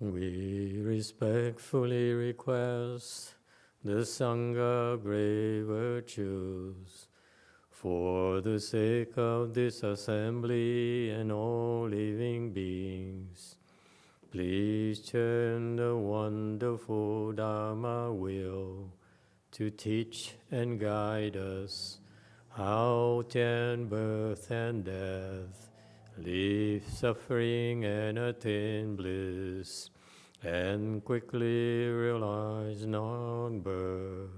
We respectfully request the Sangha great virtues for the sake of this assembly and all living beings. Please turn the wonderful Dharma wheel to teach and guide us how to end birth and death, leave suffering and attain bliss, and quickly realize non-birth.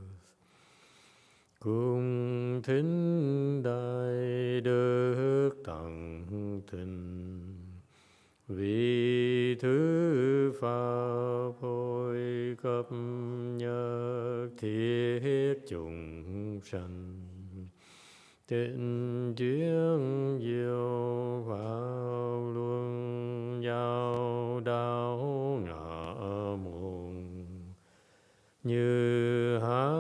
Cung thính đại đức tặng thịnh, vì thứ pháp hội cấp nhất thiết chúng sanh. Tịnh duyên diệu pháp luân giao đạo ngã môn, như há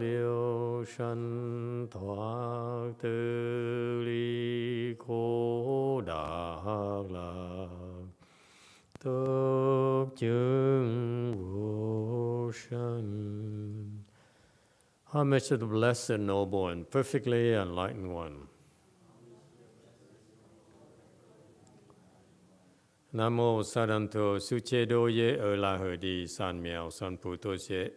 liêu sanh thoát tư ly khổ đạc lạc, tốt chứng vô sanh. Homage to the Blessed, Noble, and perfectly enlightened one. Nam mô Saranto Suchedo Ye Erla Herdi San Miao San Puto Se.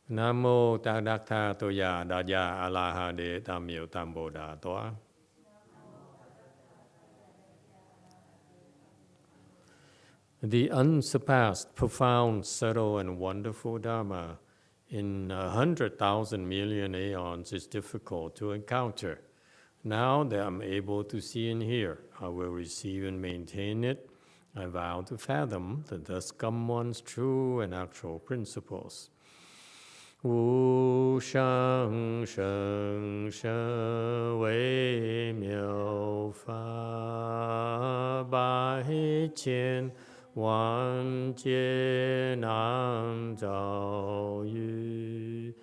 Nam mô Tadaktha Toya Daya Alaha De Tamyo Tamboda Toa. The unsurpassed, profound, subtle, and wonderful Dharma in 100,000 million aeons is difficult to encounter. Now that I'm able to see and hear, I will receive and maintain it. I vow to fathom the thus come one's true and actual principles. Wu shang sheng shen wei miao fa bai qian wan jie nan zhao yu,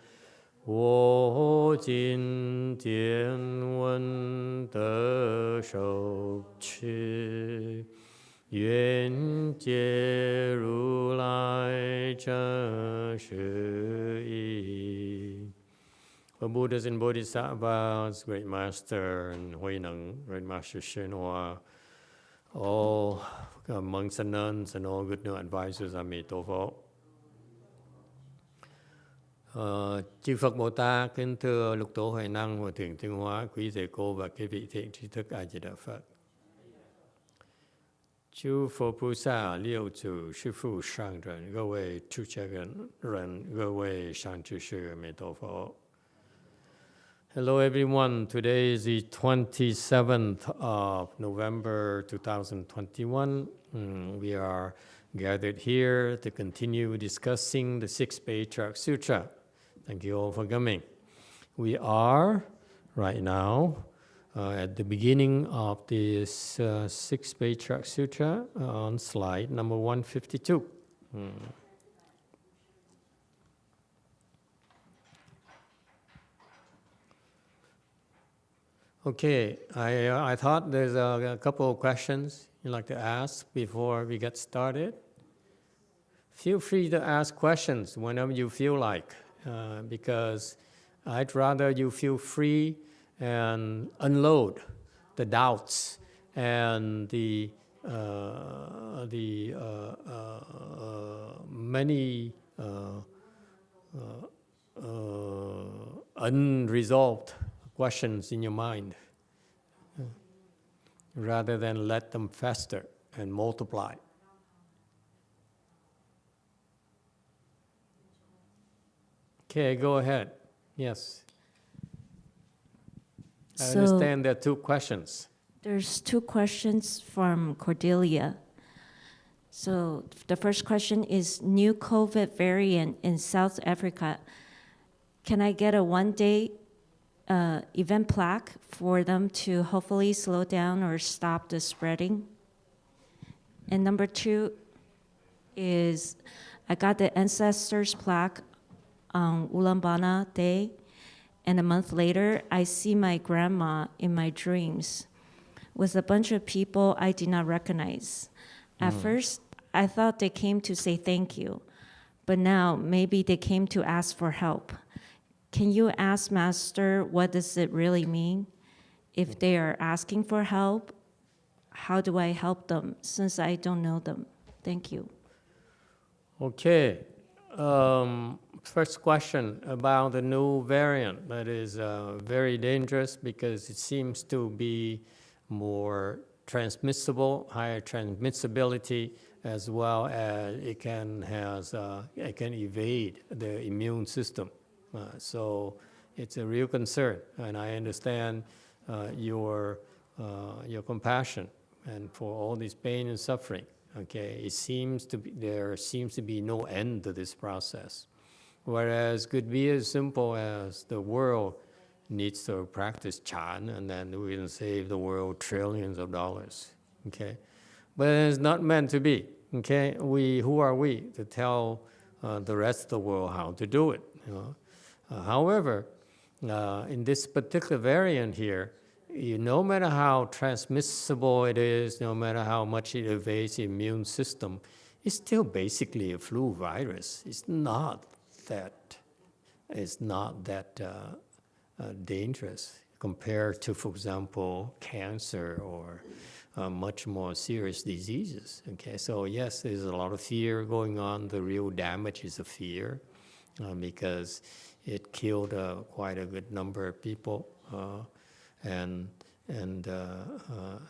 wo jin jian wen de shou qi, yuan jie ru lai zhen shi yi. For Buddhas and Bodhisattvas, Great Master and Huineng, Great Master YongHua, all monks and nuns and all good new advisors, Emitofuo. Chư Phật Bồ Tát, kính thưa Lục Tổ Huệ Năng, Hòa Thượng Tinh Hóa, quý thầy cô và các vị thiện tri thức A Di Đà Phật. Chư Phật Bồ Tát Liêu Chủ Sư Phụ Sang Rần,各位出家人，各位上智士Emitofuo. Hello everyone, today is the 27th of November 2021. We are gathered here to continue discussing the 6th Patriarch Sutra. Thank you all for coming. We are right now at the beginning of this 6th Patriarch Sutra on slide number 152. Okay, I thought there's a couple of questions you'd like to ask before we get started. Feel free to ask questions whenever you feel like, because I'd rather you feel free and unload the doubts and the many unresolved questions in your mind, rather than let them fester and multiply. Okay, go ahead. Yes. I understand there are two questions. There's two questions from Cordelia. So the first question is, new COVID variant in South Africa. Can I get a one-day event plaque for them to hopefully slow down or stop the spreading? And number two is, I got the ancestors plaque on Ulambana Day, and a month later, I see my grandma in my dreams. with a bunch of people I did not recognize. At first, I thought they came to say thank you, but now maybe they came to ask for help. Can you ask Master what does it really mean? If they are asking for help, how do I help them since I don't know them? Thank you. Okay. First question about the new variant that is very dangerous because it seems to be more transmissible, higher transmissibility, as well as it can evade the immune system. So it's a real concern, and I understand your compassion and for all this pain and suffering. Okay, there seems to be no end to this process. Whereas could be as simple as the world needs to practice Chan, and then we can save the world trillions of dollars. Okay, but it's not meant to be. Okay, who are we to tell the rest of the world how to do it? You know? However, in this particular variant here, no matter how transmissible it is, no matter how much it evades the immune system, it's still basically a flu virus. It's not that dangerous compared to, for example, cancer or much more serious diseases. Okay, so yes, there's a lot of fear going on. The real damage is the fear because it killed quite a good number of people. And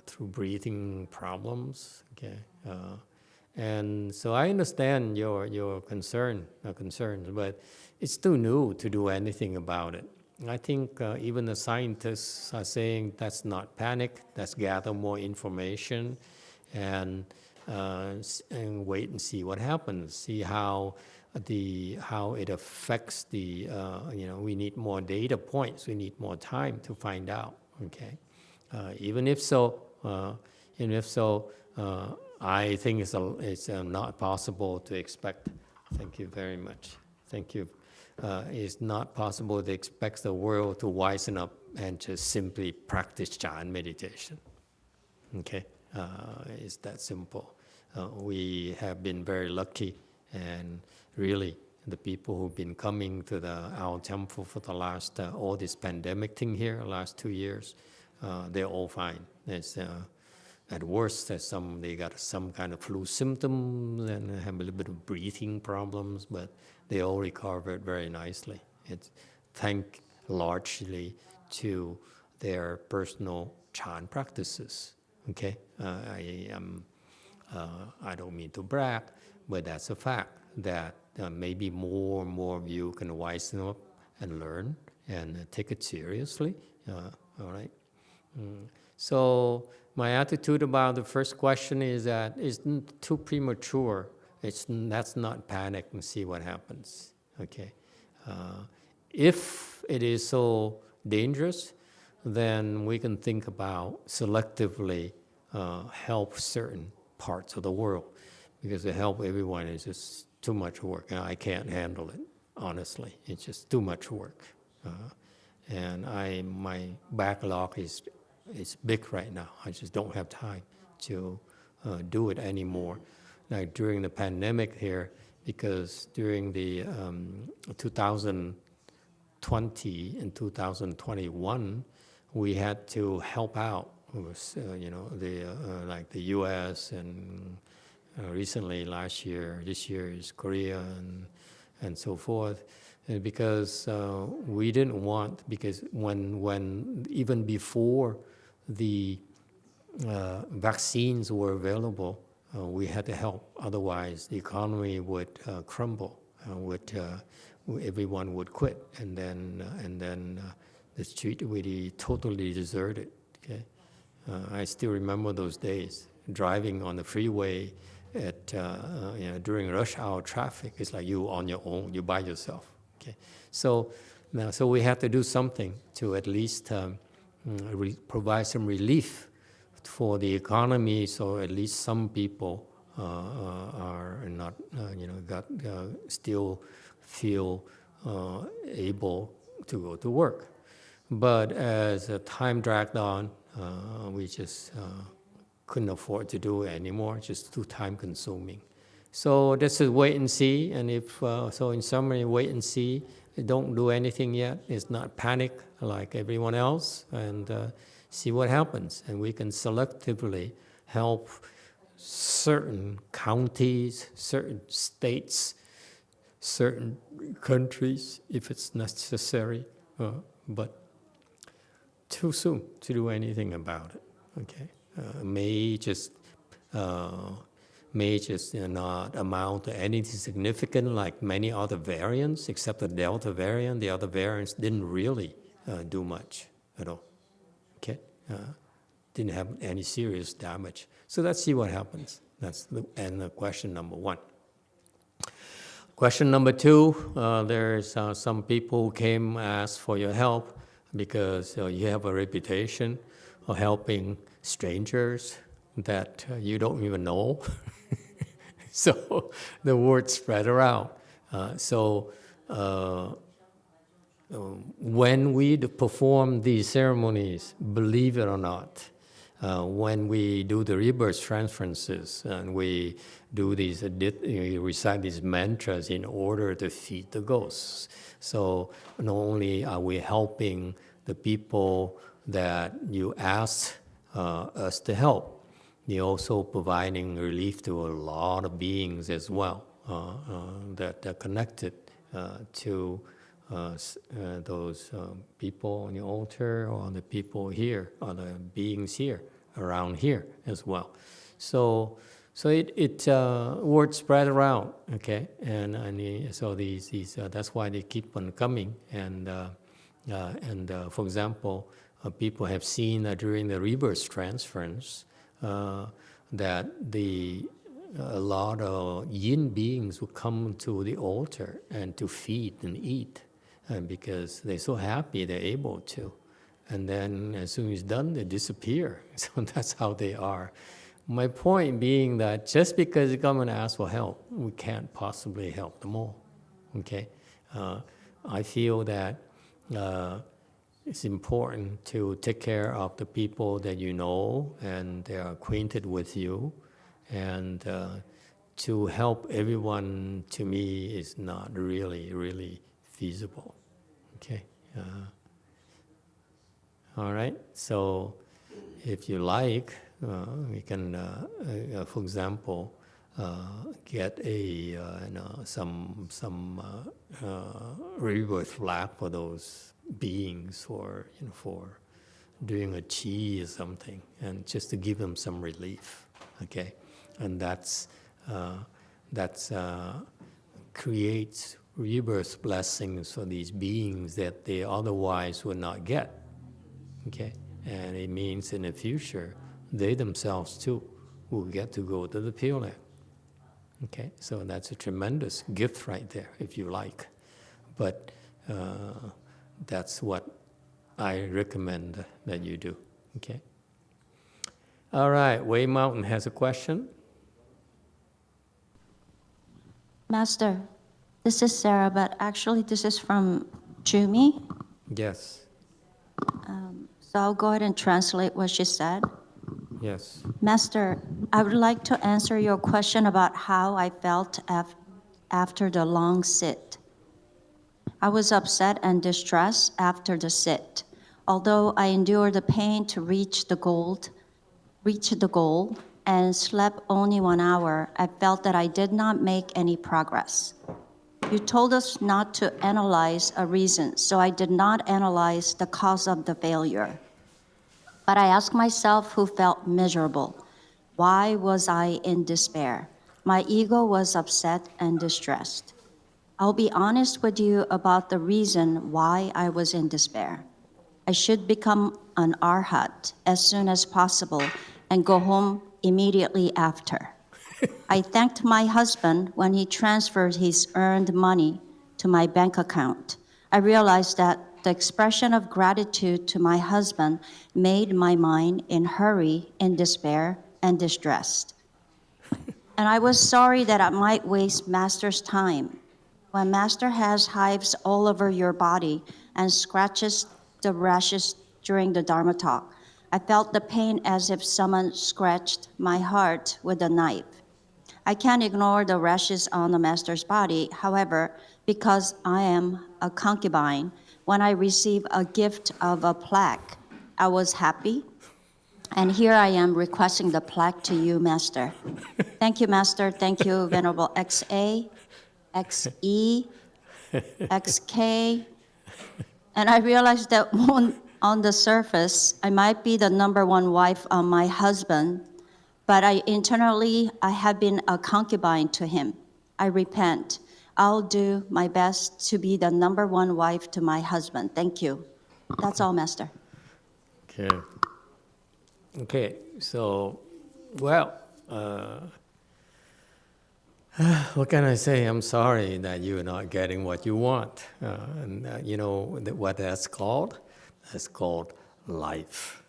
through breathing problems, okay, and so I understand your concerns, but it's too new to do anything about it. I think even the scientists are saying that's not panic, let's gather more information, and wait and see what happens, see how it affects the we need more data points, we need more time to find out. Okay, even if so, I think it's not possible to expect. Thank you very much. Thank you. It's not possible to expect the world to wisen up and just simply practice Chan meditation. Okay, it's that simple. We have been very lucky, and really, the people who've been coming to our temple for the last, all this pandemic thing here, last 2 years, they're all fine. It's, at worst, they got some kind of flu symptoms and have a little bit of breathing problems, but they all recovered very nicely. It's thanks largely to their personal Chan practices. Okay, I don't mean to brag, but that's a fact that maybe more and more of you can wisen up and learn and take it seriously. All right. So my attitude about the first question is that it's too premature. That's not panic and see what happens. Okay. If it is so dangerous, then we can think about selectively help certain parts of the world, because to help everyone is just too much work, and I can't handle it, honestly. It's just too much work. And my backlog is big right now. I just don't have time to do it anymore. Like during the pandemic here, because during the 2020 and 2021, we had to help out with, like the U.S. and recently this year is Korea and so forth, and because we didn't want, because when even before the vaccines were available, we had to help. Otherwise, the economy would crumble. Everyone would quit, and then the street would be totally deserted. Okay, I still remember those days driving on the freeway at during rush hour traffic. It's like you on your own, you by yourself. Okay, so we had to do something to at least provide some relief for the economy, so at least some people are not still feel able to go to work. But as time dragged on, We just couldn't afford to do it anymore, just too time consuming. So this is wait and see, and if, so in summary, wait and see, don't do anything yet, it's not panic like everyone else, and see what happens. And we can selectively help certain counties, certain states, certain countries if it's necessary, but too soon to do anything about it, okay? May just not amount to anything significant like many other variants, except the Delta variant. The other variants didn't really do much at all, okay? Didn't have any serious damage. So let's see what happens. That's the end of question number one. Question number two, there's some people who came ask for your help because you have a reputation of helping strangers that you don't even know. So the word spread around. When we perform these ceremonies, believe it or not, when we do the rebirth transferences and we do these, we recite these mantras in order to feed the ghosts. So not only are we helping the people that you asked us to help, they're also providing relief to a lot of beings as well that are connected to those people on the altar, or the people here, or the beings here, around here as well. So it word spread around, okay, and so these that's why they keep on coming. And for example, people have seen during the rebirth transference that a lot of yin beings will come to the altar and to feed and eat, because they're so happy they're able to. And then as soon as it's done, they disappear. So that's how they are. My point being that just because you come and ask for help, we can't possibly help them all, okay? I feel that it's important to take care of the people that you know and they are acquainted with you, and to help everyone, to me, is not really feasible, okay? All right, so if you like, we can, for example, get some rebirth flag for those beings, or for doing a chi or something, and just to give them some relief, okay? And that's creates rebirth blessings for these beings that they otherwise would not get, okay? And it means in the future, they themselves too will get to go to the Pure Land, okay? So that's a tremendous gift right there, if you like. But that's what I recommend that you do, okay? All right, Wei Mountain has a question. Master, this is Sarah, but actually this is from Jumi. Yes. So I'll go ahead and translate what she said. Yes. Master, I would like to answer your question about how I felt after the long sit. I was upset and distressed after the sit. Although I endured the pain to reach the goal, and slept only 1 hour, I felt that I did not make any progress. You told us not to analyze a reason, so I did not analyze the cause of the failure. But I asked myself, who felt miserable, why was I in despair? My ego was upset and distressed. I'll be honest with you about the reason why I was in despair. I should become an arhat as soon as possible and go home immediately after. I thanked my husband when he transferred his earned money to my bank account. I realized that the expression of gratitude to my husband made my mind in hurry, in despair, and distressed. And I was sorry that I might waste Master's time. When Master has hives all over your body and scratches the rashes during the Dharma talk, I felt the pain as if someone scratched my heart with a knife. I can't ignore the rashes on the master's body. However, because I am a concubine, when I receive a gift of a plaque, I was happy. And here I am requesting the plaque to you, Master. Thank you, Master. Thank you, Venerable XA, XE, XK. And I realized that on the surface, I might be the number one wife of my husband, but internally, I have been a concubine to him. I repent. I'll do my best to be the number one wife to my husband. Thank you. That's all, Master. Okay. Okay, so, well, what can I say? I'm sorry that you're not getting what you want. You know what that's called? That's called life.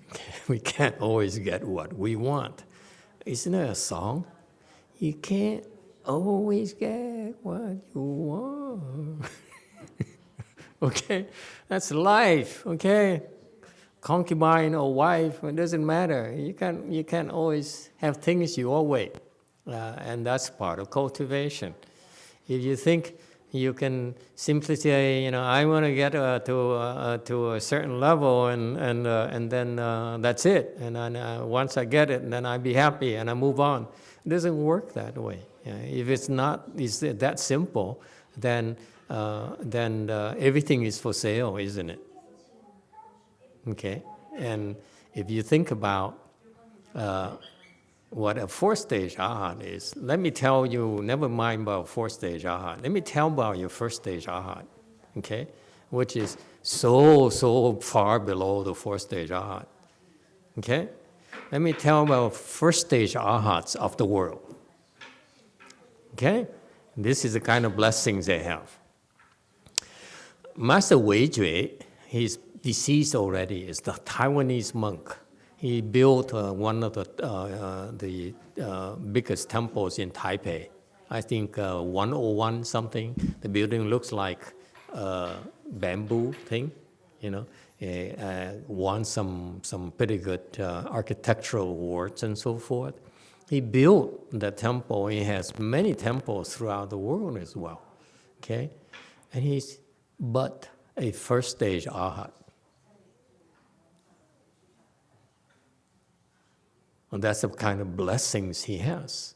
Okay? We can't always get what we want. Isn't there a song? You can't always get what you want. Okay? That's life, okay? Concubine or wife, it doesn't matter. You can't always have things your way. And that's part of cultivation. If you think you can simply say, you know, I want to get to a certain level, and then that's it. And then once I get it, then I'll be happy and I move on. It doesn't work that way. If it's not that simple, then everything is for sale, isn't it? Okay, and if you think about what a fourth-stage arhat is, let me tell you, never mind about fourth-stage arhat, let me tell about your first-stage arhat, okay, which is so far below the fourth-stage arhat, okay? Let me tell about first-stage arhats of the world, okay? This is the kind of blessings they have. Master Weijue, he's deceased already, is the Taiwanese monk. He built one of the biggest temples in Taipei. I think 101 something. The building looks like a bamboo thing, you know. Won some pretty good architectural awards and so forth. He built the temple. He has many temples throughout the world as well, okay? And he's but a first-stage arhat. And that's the kind of blessings he has.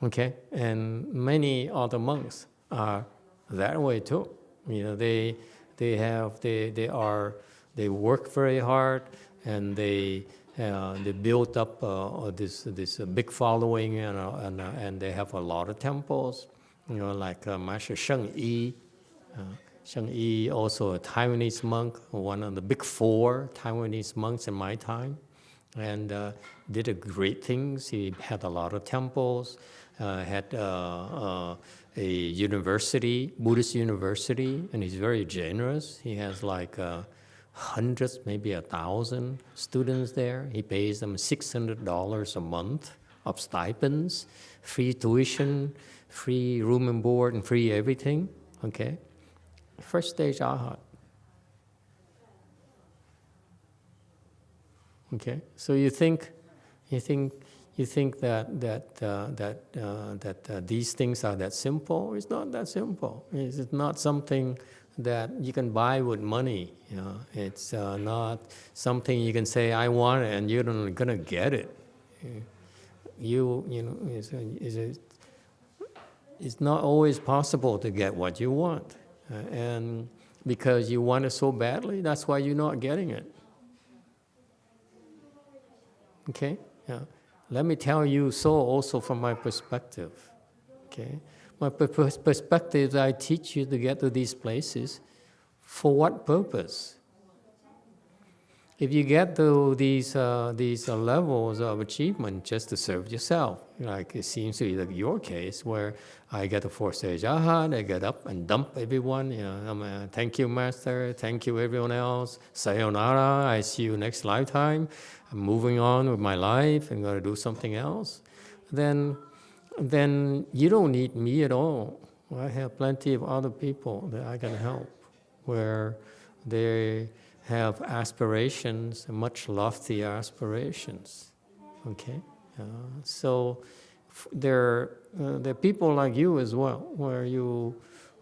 Okay, and many other monks are that way too. You know, they work very hard, and they built up this big following, and they have a lot of temples. You know, like Master Sheng Yi. Sheng Yi, also a Taiwanese monk, one of the big four Taiwanese monks in my time, and did great things. He had a lot of temples, had a university, Buddhist university, and he's very generous. He has like hundreds, maybe 1,000 students there. He pays them $600 a month of stipends, free tuition, free room and board, and free everything, okay? First stage arhat. Okay, so you think that these things are that simple? It's not that simple. It's not something that you can buy with money. You know, it's not something you can say I want it and you're not gonna get it. It's not always possible to get what you want. And because you want it so badly, that's why you're not getting it. Okay? Yeah. Let me tell you so also from my perspective. Okay? My perspective is I teach you to get to these places. For what purpose? If you get to these levels of achievement just to serve yourself, like it seems to be your case, where I get a fourth-stage arhat, I get up and dump everyone, you know, thank you, Master, thank you, everyone else, sayonara, I see you next lifetime, I'm moving on with my life, I'm going to do something else, then you don't need me at all. I have plenty of other people that I can help, where they have aspirations, much loftier aspirations. Okay, so there are people like you as well, where you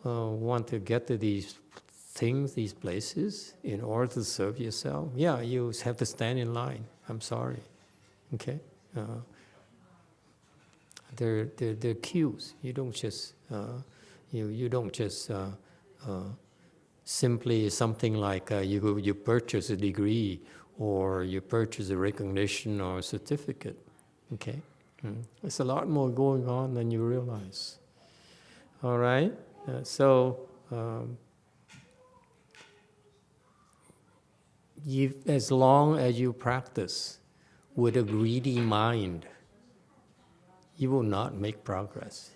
want to get to these things, these places, in order to serve yourself. Yeah, you have to stand in line. I'm sorry. Okay, they're queues. You don't just you don't just simply something like you purchase a degree or you purchase a recognition or a certificate. Okay, there's a lot more going on than you realize. All right, as long as you practice with a greedy mind, you will not make progress.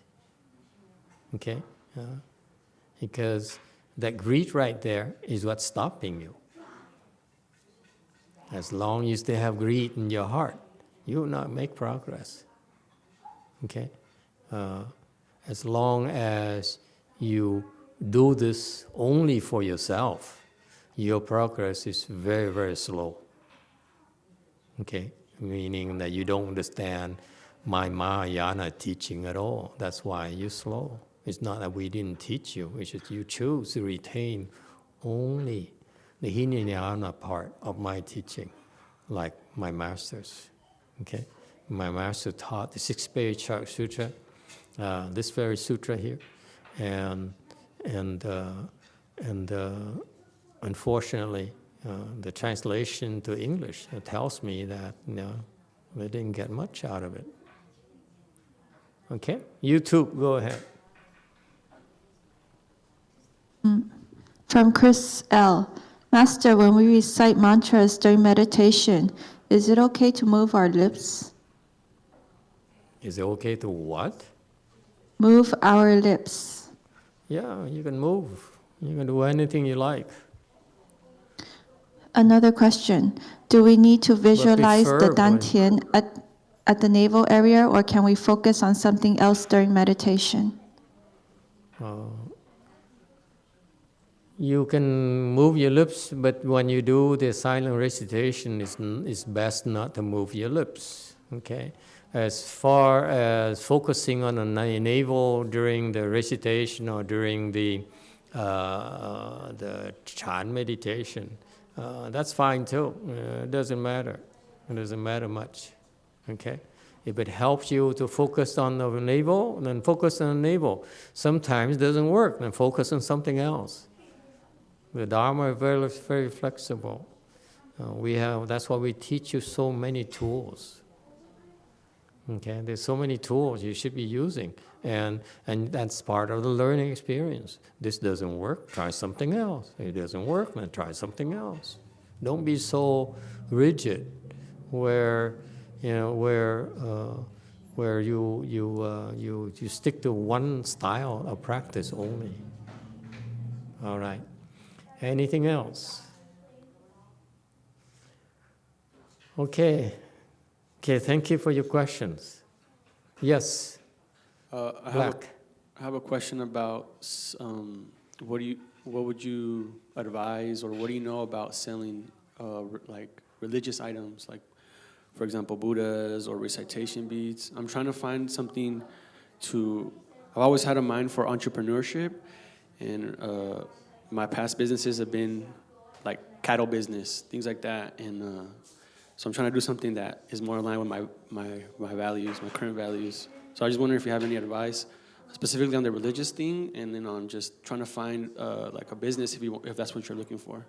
Okay, because that greed right there is what's stopping you. As long as you still have greed in your heart, you will not make progress. Okay? As long as you do this only for yourself, your progress is very, very slow. Okay? Meaning that you don't understand my Mahayana teaching at all. That's why you're slow. It's not that we didn't teach you, it's just you choose to retain only the Hinayana part of my teaching, like my masters. Okay? My master taught the 6th Patriarch Sutra, this very sutra here, and unfortunately, the translation to English tells me that they didn't get much out of it. Okay? YouTube, go ahead. From Chris L. Master, when we recite mantras during meditation, is it okay to move our lips? Is it okay to what? Move our lips. Yeah, you can move. You can do anything you like. Another question. Do we need to visualize the preferably- dantian at the navel area, or can we focus on something else during meditation? You can move your lips, but when you do the silent recitation, it's best not to move your lips. Okay? As far as focusing on the navel during the recitation or during the Chan meditation, that's fine too. It doesn't matter. It doesn't matter much. Okay? If it helps you to focus on the navel, then focus on the navel. Sometimes it doesn't work, then focus on something else. The Dharma is very, very flexible. That's why we teach you so many tools. Okay, there's so many tools you should be using, and that's part of the learning experience. This doesn't work, try something else. It doesn't work, then try something else. Don't be so rigid, where you stick to one style of practice only. All right. Anything else? Okay. Okay, thank you for your questions. Yes. I have a question about what would you advise, or what do you know about selling like religious items, like for example Buddhas or recitation beads? I'm trying to find something I've always had a mind for entrepreneurship, and my past businesses have been like cattle business, things like that, and so I'm trying to do something that is more aligned with my values, my current values. So I just wonder if you have any advice, specifically on the religious thing, and then on just trying to find like a business if that's what you're looking for.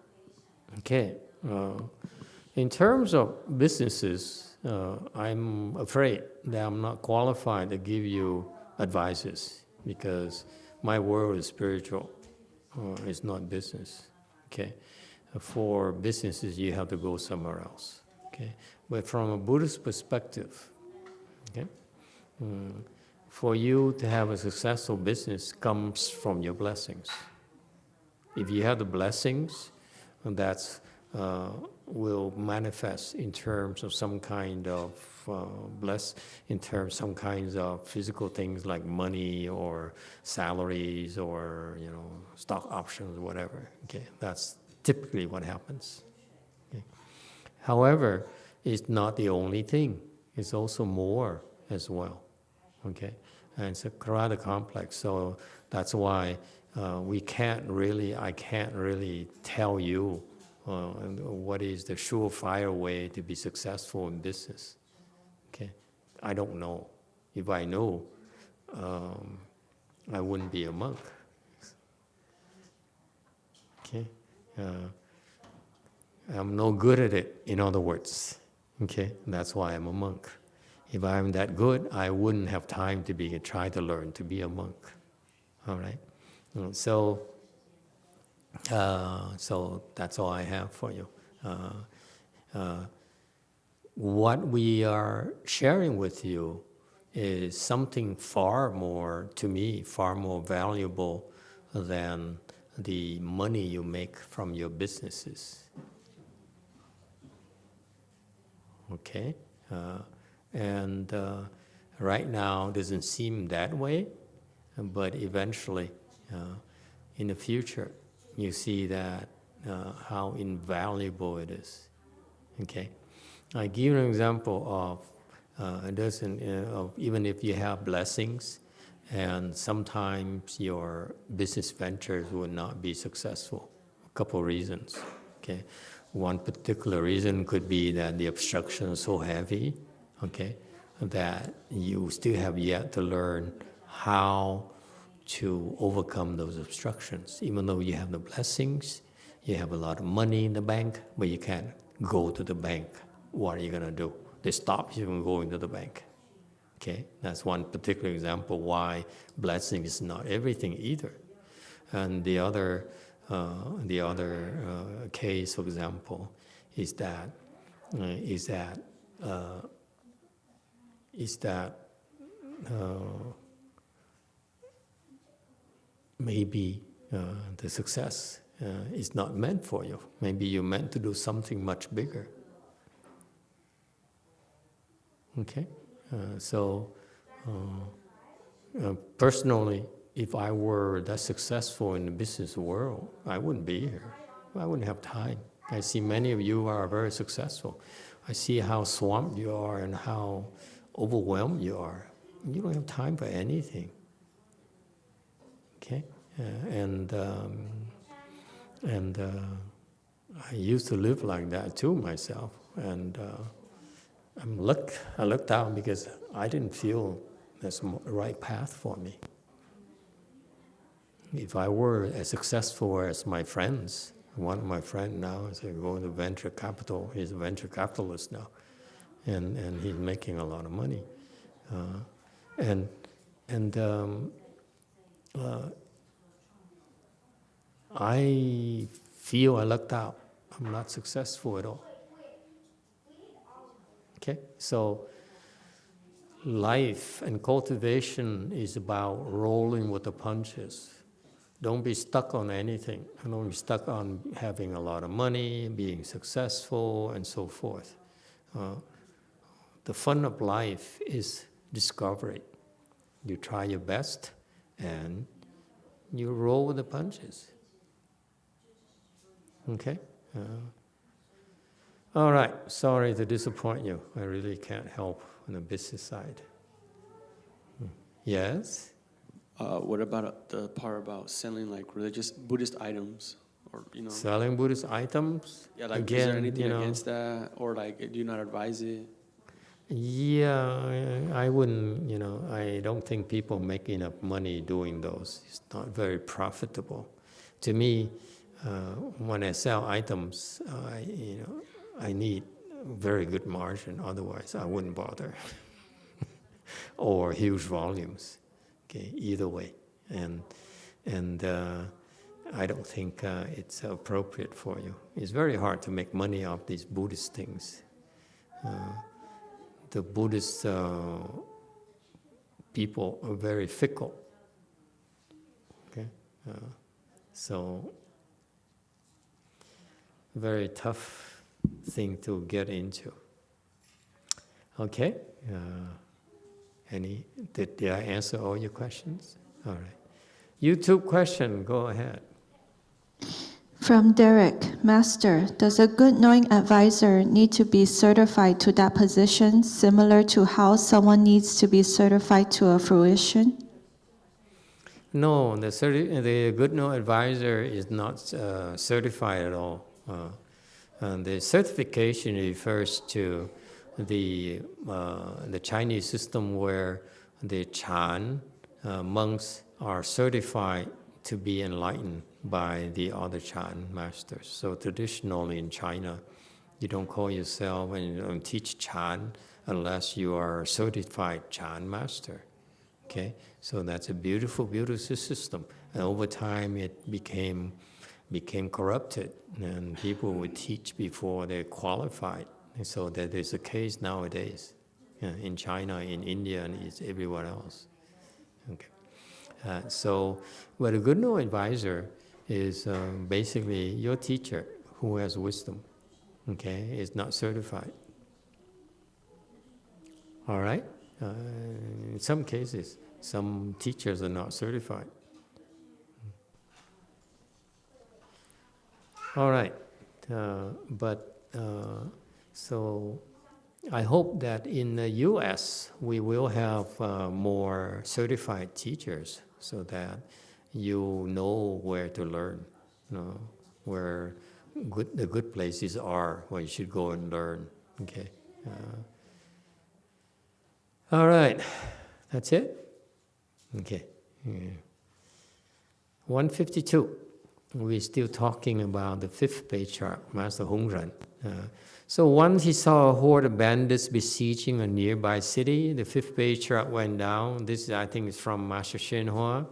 Okay. In terms of businesses, I'm afraid that I'm not qualified to give you advices, because my world is spiritual. It's not business. Okay. For businesses, you have to go somewhere else. Okay. But from a Buddhist perspective, okay, for you to have a successful business comes from your blessings. If you have the blessings, that will manifest in terms of some kind of blessed in terms some kinds of physical things like money or salaries or stock options, whatever. Okay, that's typically what happens. Okay. However, it's not the only thing. It's also more as well. Okay, and it's rather complex. So that's why I can't really tell you what is the surefire way to be successful in business. Okay, I don't know. If I know, I wouldn't be a monk. Okay, I'm no good at it. In other words, okay, that's why I'm a monk. If I'm that good, I wouldn't have time to try to learn to be a monk. All right, so that's all I have for you. What we are sharing with you is something far more valuable than the money you make from your businesses. Okay? And right now it doesn't seem that way, but eventually, in the future, you see that how invaluable it is. Okay? I give you an example of even if you have blessings, and sometimes your business ventures will not be successful. A couple reasons. Okay, one particular reason could be that the obstruction is so heavy. Okay, that you still have yet to learn how to overcome those obstructions. Even though you have the blessings, you have a lot of money in the bank, but you can't go to the bank. What are you going to do? They stop you from going to the bank. Okay, that's one particular example why blessing is not everything either. And the other case, for example, is that maybe the success is not meant for you. Maybe you're meant to do something much bigger. Okay, personally, if I were that successful in the business world, I wouldn't be here. I wouldn't have time. I see many of you are very successful. I see how swamped you are and how overwhelmed you are. You don't have time for anything. Okay, I used to live like that too myself, and I looked out because I didn't feel that's the right path for me. If I were as successful as my friends, one of my friends now is going to venture capital. He's a venture capitalist now, and he's making a lot of money. I feel I lucked out. I'm not successful at all. Okay, so life and cultivation is about rolling with the punches. Don't be stuck on anything. Don't be stuck on having a lot of money, being successful, and so forth. The fun of life is discovery. You try your best, and you roll with the punches. Okay? All right, sorry to disappoint you. I really can't help on the business side. Yes? What about the part about selling like religious Buddhist items, or selling Buddhist items? Yeah, like again, is there anything against that, or like do you not advise it? Yeah, I wouldn't. I don't think people make enough money doing those. It's not very profitable. To me, when I sell items, I need very good margin. Otherwise, I wouldn't bother. Or huge volumes. Okay, either way, and I don't think it's appropriate for you. It's very hard to make money off these Buddhist things. The Buddhist people are very fickle. Okay, so very tough thing to get into. Okay. Did I answer all your questions? All right. YouTube question, go ahead. From Derek, Master, does a good knowing advisor need to be certified to that position, similar to how someone needs to be certified to a fruition? No, the good knowing advisor is not certified at all. The certification refers to the Chinese system where the Chan monks are certified to be enlightened by the other Chan masters. So traditionally in China, you don't call yourself and you don't teach Chan unless you are a certified Chan master. Okay, so that's a beautiful, beautiful system. And over time, it became corrupted, and people would teach before they're qualified. And so that is the case nowadays in China, in India, and it's everywhere else. Okay. But a good knowing advisor is basically your teacher who has wisdom. Okay, is not certified. All right. In some cases, some teachers are not certified. All right, so I hope that in the U.S. we will have more certified teachers, so that you know where to learn, where the good places are, where you should go and learn. Okay. All right, that's it? Okay. 152, we're still talking about the fifth patriarch, Master Hongren. So once he saw a horde of bandits besieging a nearby city, the fifth patriarch went down. This, I think, is from Master YongHua.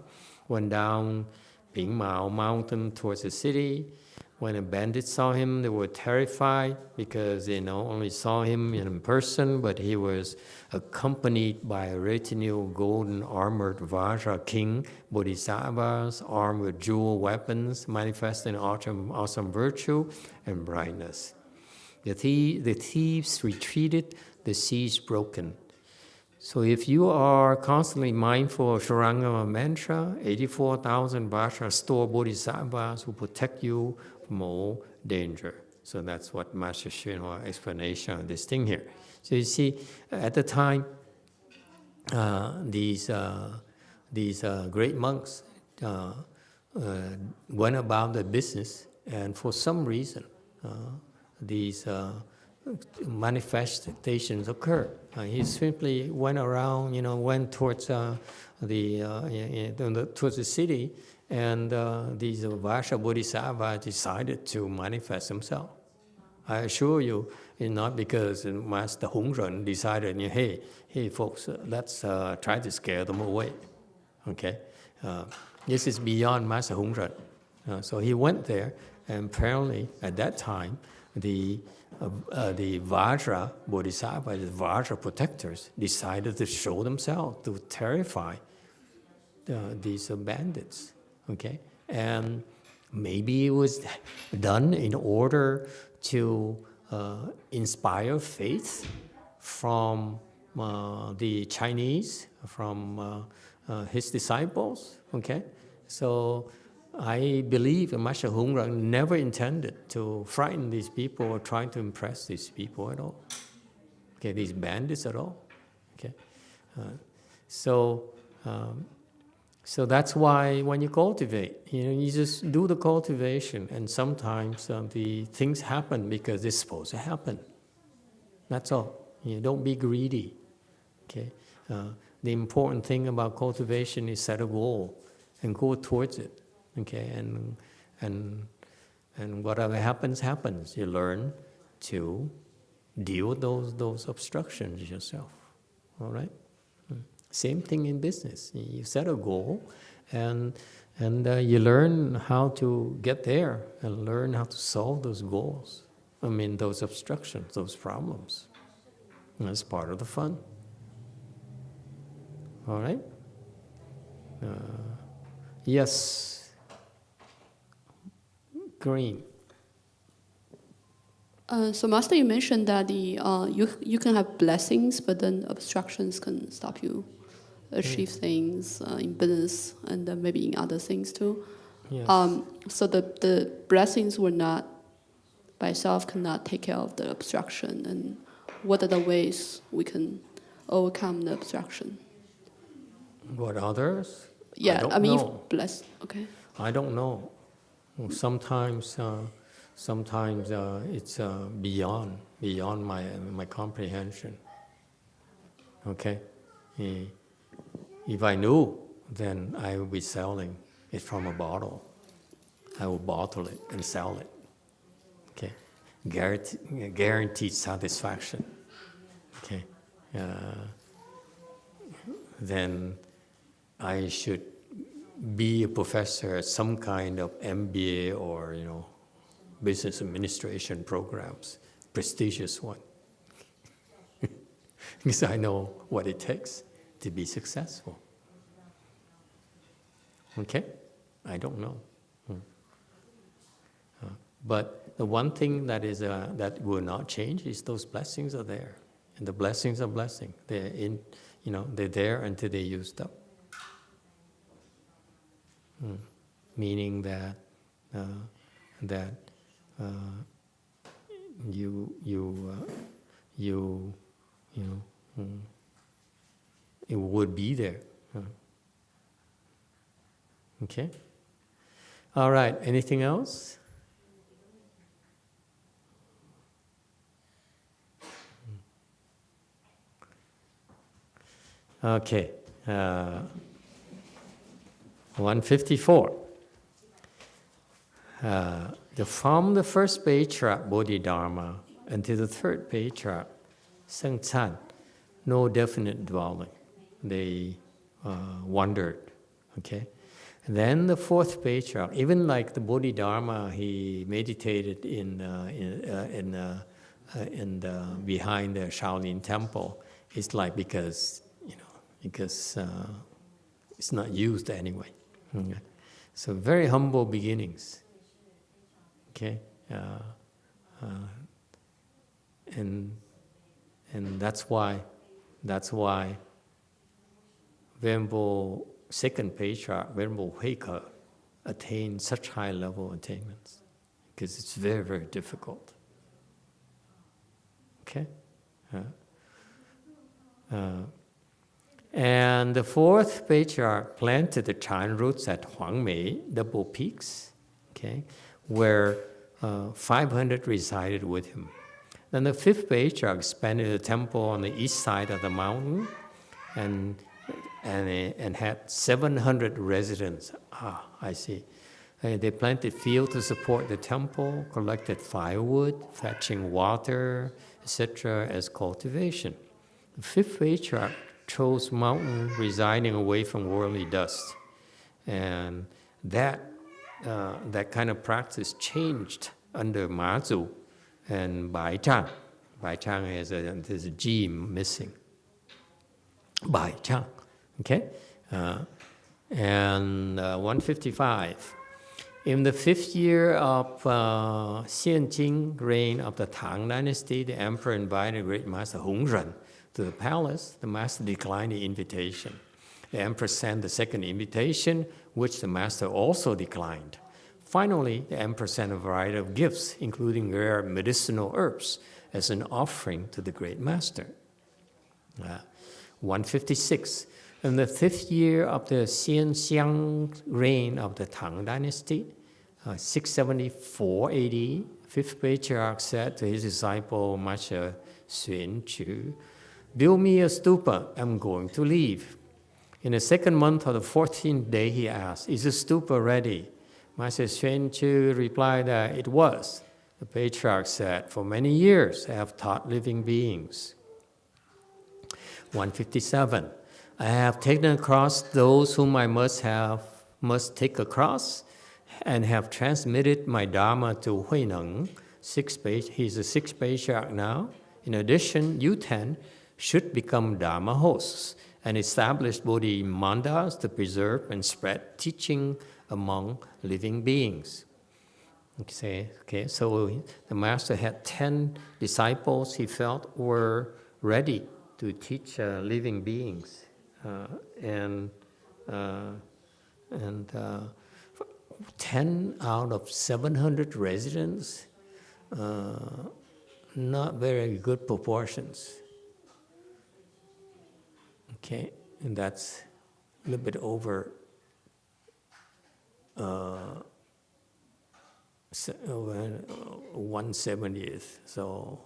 Went down Ping Mao mountain towards the city. When the bandits saw him, they were terrified because they not only saw him in person, but he was accompanied by a retinue of golden armored Vajra king, bodhisattvas armed with jewel weapons, manifesting awesome virtue and brightness. The thieves retreated, the siege broken. So if you are constantly mindful of Shurangama mantra, 84,000 Vajra store bodhisattvas who protect you from all danger. So that's what Master Shinhua explanation of this thing here. So you see, at the time, these great monks went about their business, and for some reason, these manifestations occurred. He simply went around, went towards towards the city, and these Vajra Bodhisattva decided to manifest himself. I assure you, it's not because Master Hongren decided, hey folks, let's try to scare them away. Okay, this is beyond Master Hongren. So he went there, and apparently at that time, the Vajra Bodhisattva, the Vajra protectors, decided to show themselves to terrify these bandits. Okay, and maybe it was done in order to inspire faith from the Chinese, from his disciples. Okay, so I believe Master Hongren never intended to frighten these people or try to impress these people at all. Okay, these bandits at all. Okay, so that's why when you cultivate, you just do the cultivation, and sometimes the things happen because it's supposed to happen. That's all. Don't be greedy. Okay, the important thing about cultivation is set a goal and go towards it. Okay, and whatever happens, happens. You learn to deal with those obstructions yourself. All right. Same thing in business. You set a goal, and you learn how to get there, and learn how to solve those goals. Those obstructions, those problems. And that's part of the fun. All right. Yes. Green. So Master, you mentioned that you can have blessings, but then obstructions can stop you achieve things in business and maybe in other things too. Yes. So the blessings were not by itself cannot take care of the obstruction. And what are the ways we can overcome the obstruction? What others? Yeah, I don't mean, know. Okay. I don't know. Sometimes it's beyond my comprehension. Okay, if I knew, then I would be selling it from a bottle. I will bottle it and sell it. Okay, guaranteed satisfaction. Okay, then I should be a professor at some kind of MBA or business administration programs, prestigious one, because I know what it takes to be successful. Okay, I don't know, but the one thing that is that will not change is those blessings are there, and the blessings are blessing. They're in, they're there until they're used up. Meaning that it would be there. Okay. All right. Anything else? Okay. 154. From the first patriarch Bodhidharma until the third patriarch Sengcan, no definite dwelling. They wandered. Okay. And then the fourth patriarch, even like the Bodhidharma, he meditated behind the Shaolin temple. It's like because it's not used anyway. Okay. So very humble beginnings. Okay, and that's why Venerable Second Patriarch, Venerable Huike, attained such high level attainments, because it's very, very difficult. Okay. And the fourth patriarch planted the Chan roots at Huangmei, double peaks, okay, where 500 resided with him. Then the fifth patriarch expanded the temple on the east side of the mountain and had 700 residents. I see. They planted fields to support the temple, collected firewood, fetching water, etc. as cultivation. The fifth patriarch chose mountain residing away from worldly dust. And that kind of practice changed under Mazu and Bai Chang. Bai Chang there's a G missing. Bai Chang, okay? And 155. In the 5th year of Xianjing reign of the Tang dynasty, the emperor invited great master Hongren to the palace. The master declined the invitation. The emperor sent the second invitation, which the master also declined. Finally, the emperor sent a variety of gifts, including rare medicinal herbs, as an offering to the great master. 156. In the 5th year of the Xianxiang reign of the Tang dynasty, 674 AD, 5th Patriarch said to his disciple Master Xuan Chu, "Build me a stupa, I'm going to leave." In the 2nd month of the 14th day, he asked, "Is the stupa ready?" Master Xuan Chu replied that it was. The Patriarch said, "For many years I have taught living beings." 157. I have taken across those whom I must take across, and have transmitted my Dharma to Huineng. He's the 6th Patriarch now. In addition, you 10 should become Dharma hosts and establish Bodhi mandas to preserve and spread teaching among living beings. Okay, so the master had 10 disciples he felt were ready to teach living beings, and 10 out of 700 residents, not very good proportions. Okay, and that's a little bit over 1/70th, so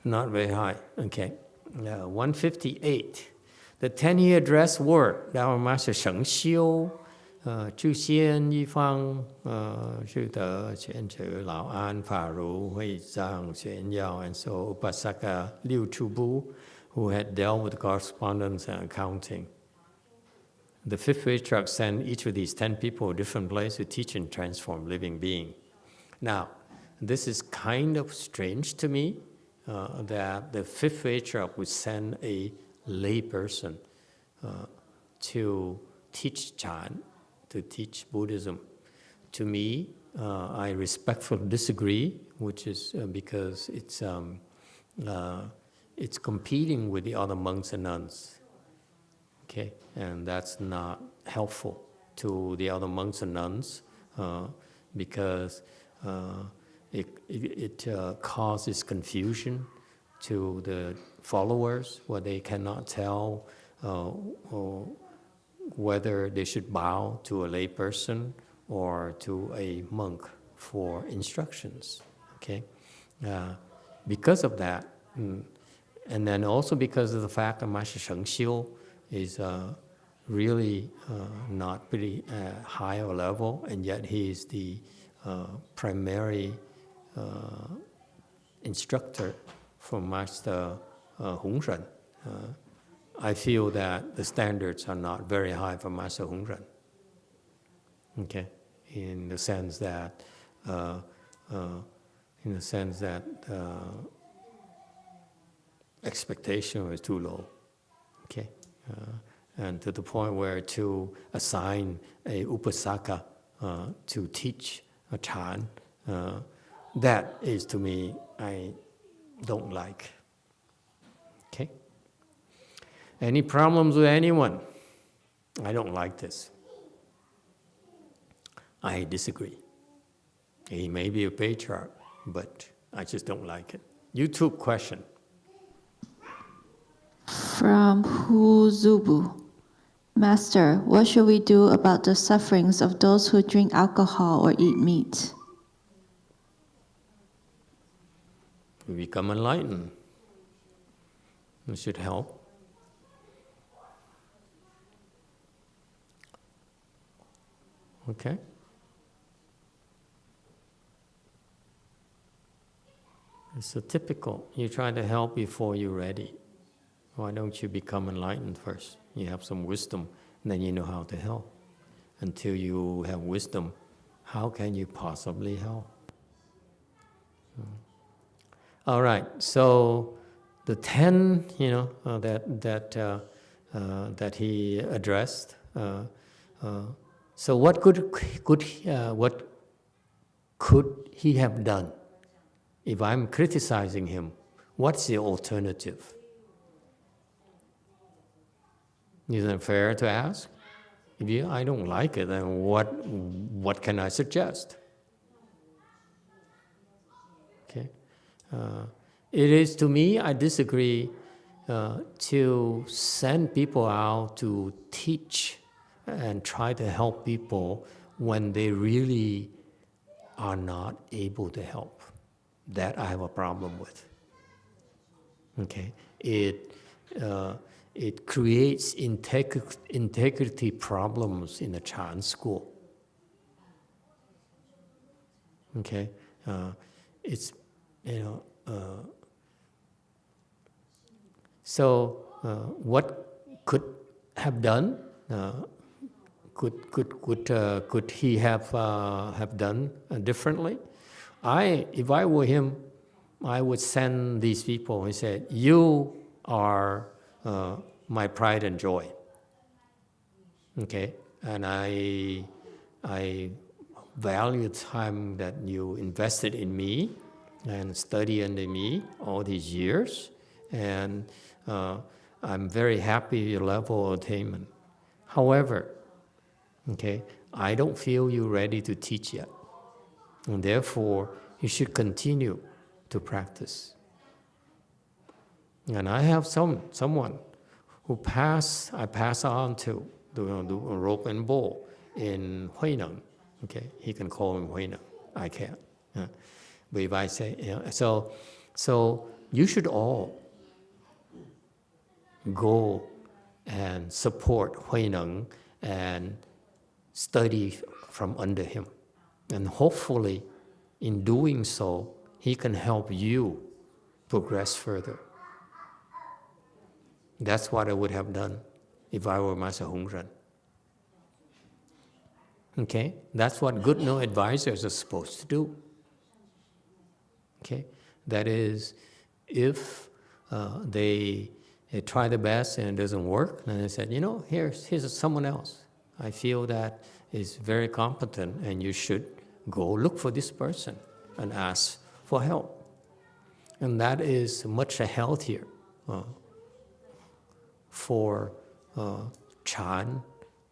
not very high. Okay, 158. The 10 he addressed were Dharma Master Sheng Xiu, Zhu Xian, Yi Fang, Zhu De, Quan Zhe, Lao An, Fa Ru, Hui Zhang, Xuan Yao, and so Upasaka Liu Chubu, who had dealt with correspondence and accounting. The fifth patriarch sent each of these 10 people a different place to teach and transform living being. Now, this is kind of strange to me, that the fifth patriarch would send a lay person to teach Chan, to teach Buddhism. To me, I respectfully disagree, which is because it's competing with the other monks and nuns. Okay, and that's not helpful to the other monks and nuns, because it causes confusion to the followers, where they cannot tell whether they should bow to a lay person or to a monk for instructions. Okay, because of that, and then also because of the fact that Master Sheng Xiu is really not pretty high a level, and yet he is the primary instructor for Master Hongren. I feel that the standards are not very high for Master Hongren. Okay, in the sense that expectation is too low. Okay. And to the point where to assign a upasaka to teach a Chan, that is, to me, I don't like. Okay? Any problems with anyone? I don't like this. I disagree. He may be a patriarch, but I just don't like it. YouTube question. From Hu Zubu. Master, what should we do about the sufferings of those who drink alcohol or eat meat? We become enlightened. It should help. Okay? It's so typical. You try to help before you're ready. Why don't you become enlightened first? You have some wisdom, and then you know how to help. Until you have wisdom, how can you possibly help? All right. So the 10, that he addressed. So what could he have done? If I'm criticizing him, what's the alternative? Isn't it fair to ask? If I don't like it, then what can I suggest? Okay, it is, to me, I disagree, to send people out to teach and try to help people when they really are not able to help. That I have a problem with. Okay, it creates integrity problems in the Chan school. Okay, so what could have done? Could he have done differently? If I were him, I would send these people and say, "You are my pride and joy." Okay, and I value the time that you invested in me and study under me all these years, and I'm very happy your level of attainment. However, okay, I don't feel you're ready to teach yet, and therefore you should continue to practice. And I have someone who I pass on to do rope and bowl in Huineng. Okay, he can call him Huineng. I can't. But if I say, so you should all go and support Huineng and study from under him. And hopefully, in doing so, he can help you progress further. That's what I would have done if I were Master Hongren. Okay? That's what good no advisors are supposed to do. Okay? That is, if they try the best and it doesn't work, then they said, here's someone else. I feel that is very competent, and you should go look for this person and ask for help. And that is much healthier for Chan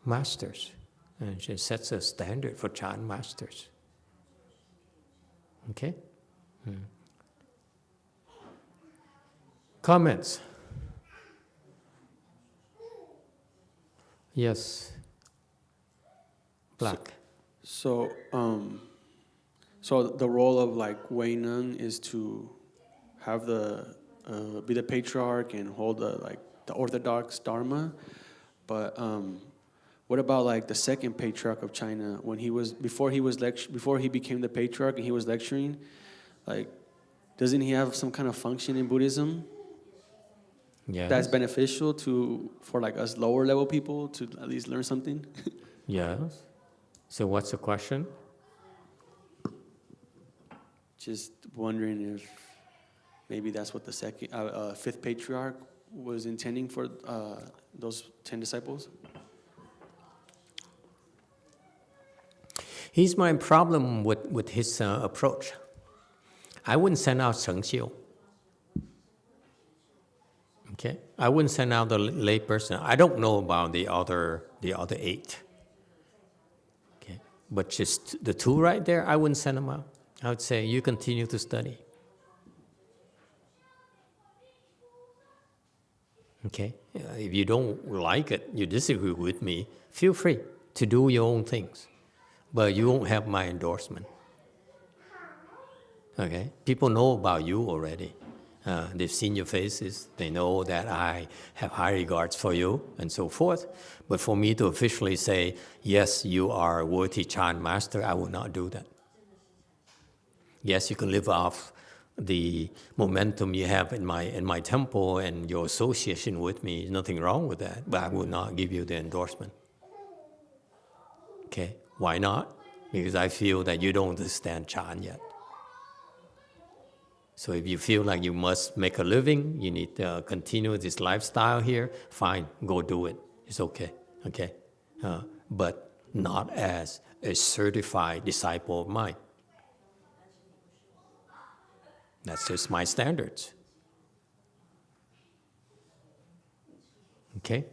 masters. And it sets a standard for Chan masters. Okay? Comments? Yes. Black. So the role of like Wei Neng is to have be the patriarch and hold the orthodox Dharma, but what about like the second patriarch of China before he became the patriarch and he was lecturing, like doesn't he have some kind of function in Buddhism? Yes. That's beneficial for like us lower level people to at least learn something? Yes. So what's the question? Just wondering if maybe that's what the fifth patriarch was intending for those 10 disciples. Here's my problem with his approach. I wouldn't send out Sheng Xiu. Okay, I wouldn't send out the lay person. I don't know about the other 8. Okay, but just the 2 right there, I wouldn't send them out. I would say you continue to study. Okay, if you don't like it, you disagree with me, feel free to do your own things, but you won't have my endorsement. Okay, people know about you already. They've seen your faces. They know that I have high regards for you and so forth. But for me to officially say, yes, you are a worthy Chan master, I would not do that. Yes, you can live off the momentum you have in my temple and your association with me. There's nothing wrong with that, but I would not give you the endorsement. Okay, why not? Because I feel that you don't understand Chan yet. So if you feel like you must make a living, you need to continue this lifestyle here, fine, go do it. It's okay, okay? But not as a certified disciple of mine. That's just my standards. Okay?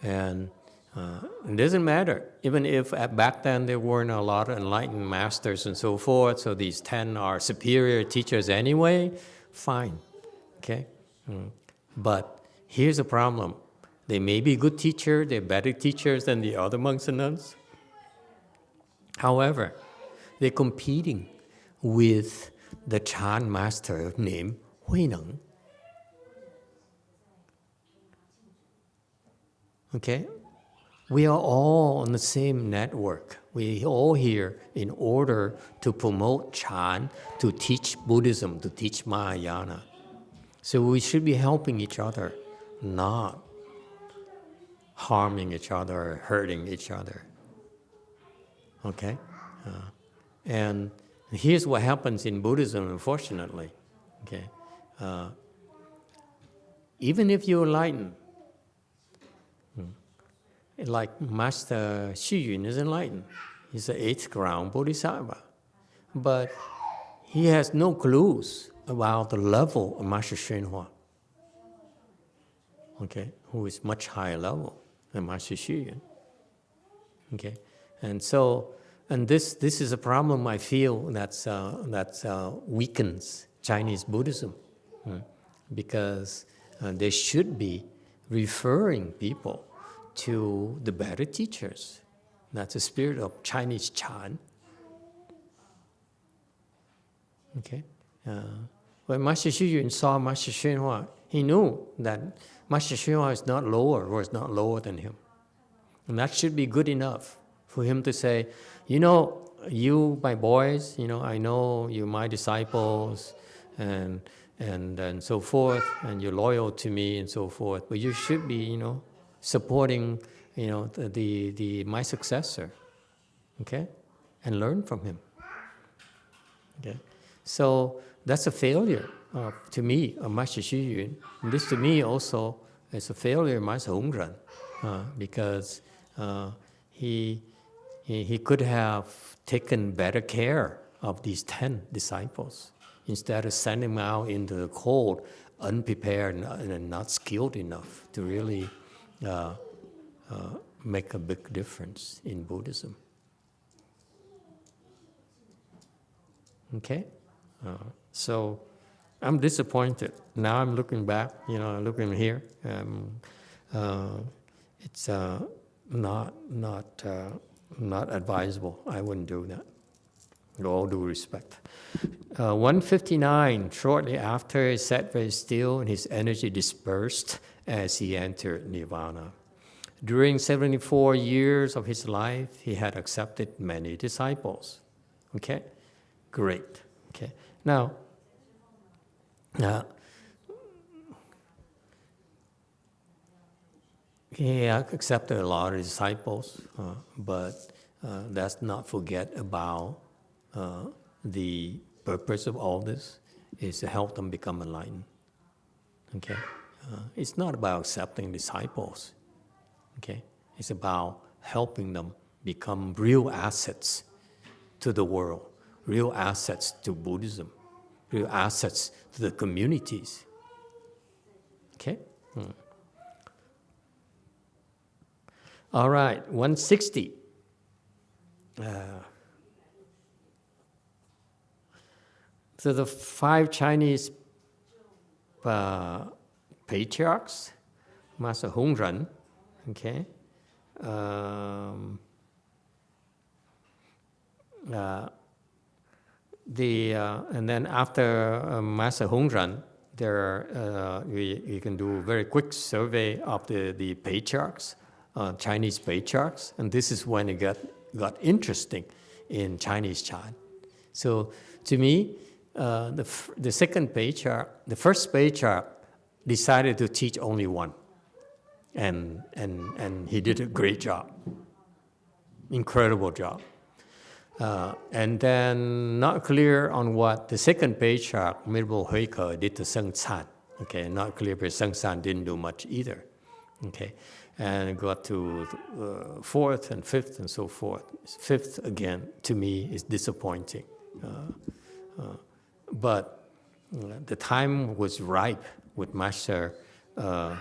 And it doesn't matter. Even if back then there weren't a lot of enlightened masters and so forth, so these 10 are superior teachers anyway, fine. Okay? But here's the problem. They may be good teachers, they're better teachers than the other monks and nuns. However, they're competing with the Chan master named Huineng. Okay? We are all on the same network. We all here in order to promote Chan, to teach Buddhism, to teach Mahayana. So we should be helping each other, not harming each other, hurting each other. Okay? And here's what happens in Buddhism, unfortunately. Okay? Even if you're enlightened, like Master Xu Yun is enlightened. He's an 8th ground Bodhisattva. But he has no clues about the level of Master Hsuan, okay, who is much higher level than Master Xu Yun. Okay, and so, and this is a problem I feel that weakens Chinese Buddhism, because they should be referring people to the better teachers. That's the spirit of Chinese Chan. Okay, when Master Xu Yun saw Master Hsuan, he knew that Master Hsuan is not lower, or is not lower than him. And that should be good enough for him to say, you know, you, my boys, you know, I know you're my disciples, and so forth, and you're loyal to me, and so forth. But you should be, you know, supporting, you know, my successor, okay, and learn from him. Okay, so that's a failure to me of Master Xu Yun. And this to me also is a failure of Master Hongren, because he could have taken better care of these 10 disciples instead of sending them out into the cold, unprepared and not skilled enough to really make a big difference in Buddhism. Okay? So I'm disappointed. Now I'm looking back, you know, looking here. It's not advisable. I wouldn't do that, with all due respect. 159, shortly after, he sat very still and his energy dispersed as he entered Nirvana. During 74 years of his life, he had accepted many disciples. Okay? Great. Okay. Now, he accepted a lot of disciples, but let's not forget about the purpose of all this is to help them become enlightened. Okay, it's not about accepting disciples. Okay, it's about helping them become real assets to the world, real assets to Buddhism, real assets to the communities. Okay. All right, 160. So the 5 Chinese patriarchs, Master Hongren, okay, and then after Master Hongren, we can do a very quick survey of the patriarchs. Chinese patriarchs, and this is when it got interesting in Chinese Chan. So to me, the second patriarch, the first patriarch decided to teach only one, and he did a great job, incredible job. And then not clear on what the second patriarch, Mirbo Huike, did to Seng Can. Okay, not clear, but Seng Can didn't do much either. Okay. And got to 4th and 5th and so forth. 5th, again, to me, is disappointing. But the time was ripe with Master Huineng,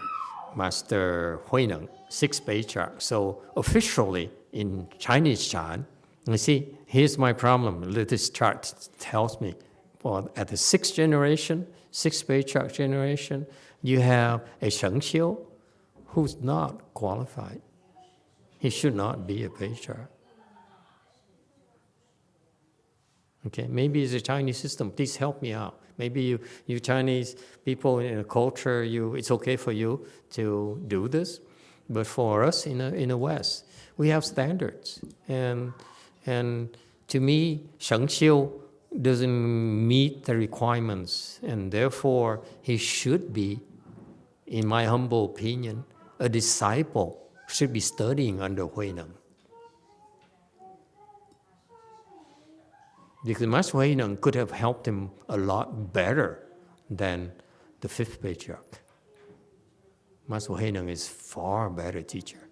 6th Patriarch. So officially in Chinese Chan, you see, here's my problem. This chart tells me, well, at the 6th generation, 6th Patriarch generation, you have a Sheng Xiu, who's not qualified. He should not be a patriarch. Okay, maybe it's a Chinese system. Please help me out. Maybe you Chinese people in a culture, it's okay for you to do this, but for us in the West, we have standards. And to me, Sheng Xiu doesn't meet the requirements, and therefore he should be, in my humble opinion, a disciple should be studying under Huineng. Because Master Huineng could have helped him a lot better than the 5th Patriarch. Master Huineng is far better teacher.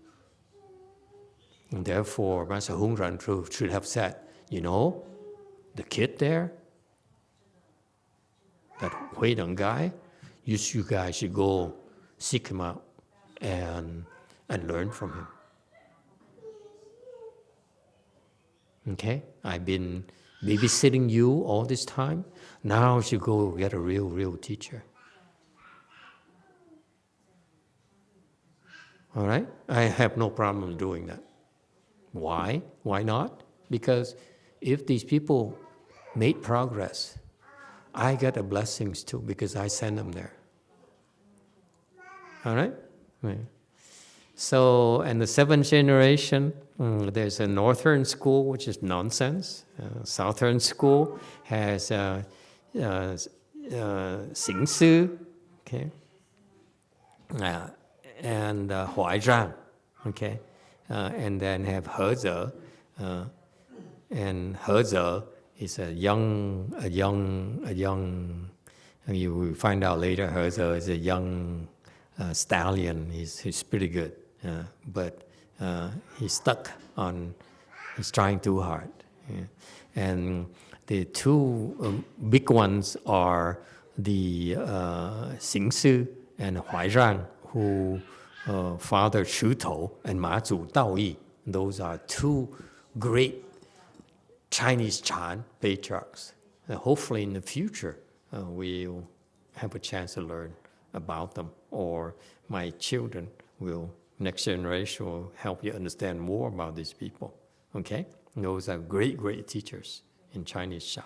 And therefore, Master Hung Ran should have said, you know, the kid there, that Hui Deng guy, you guys should go seek him out and learn from him. Okay? I've been babysitting you all this time. Now you should go get a real teacher. All right? I have no problem doing that. Why? Why not? Because if these people made progress, I get the blessings too because I send them there. All right? Yeah. So, and the seventh generation, there's a northern school, which is nonsense. Southern school has Xing Sư, okay, and Huai Zhang, okay, and then have He Ze, and He Ze is a young. You will find out later. He Ze is a young stallion. He's pretty good, but he's stuck on. He's trying too hard, yeah. And the two big ones are the Xing Sư and Huai Zhang, who fathered Shu Tou and Ma Zu Dao Yi. Those are two great Chinese Chan patriarchs. Hopefully in the future we'll have a chance to learn about them, or my children will, next generation will help you understand more about these people. Okay? Those are great teachers in Chinese Chan.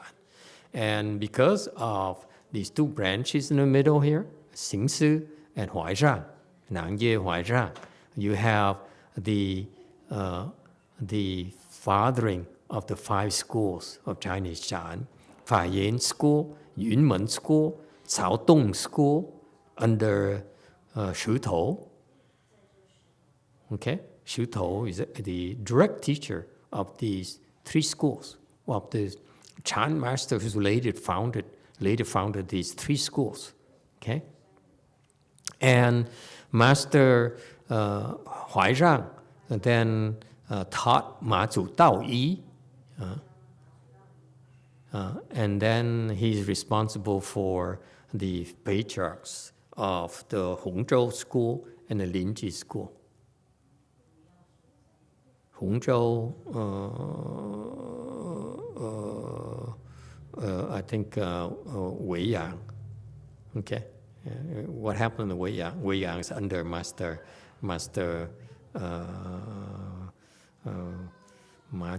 And because of these two branches in the middle here, Xing Sư and Huai Zhang, Nangye Huai Zhang, you have the fathering of the 5 schools of Chinese Chan: Faiyan School, Yunmen School, Caodong School, under Shu Tou. Okay, Shu Tou is the direct teacher of these 3 schools, of the Chan master who later founded these 3 schools. Okay, and Master Huai Zhang then taught Ma Zu Dao Yi, and then he's responsible for the patriarchs of the Hongzhou school and the Linji school. Hongzhou, I think Weiyang. Okay, what happened to Weiyang? Weiyang is under Master Ma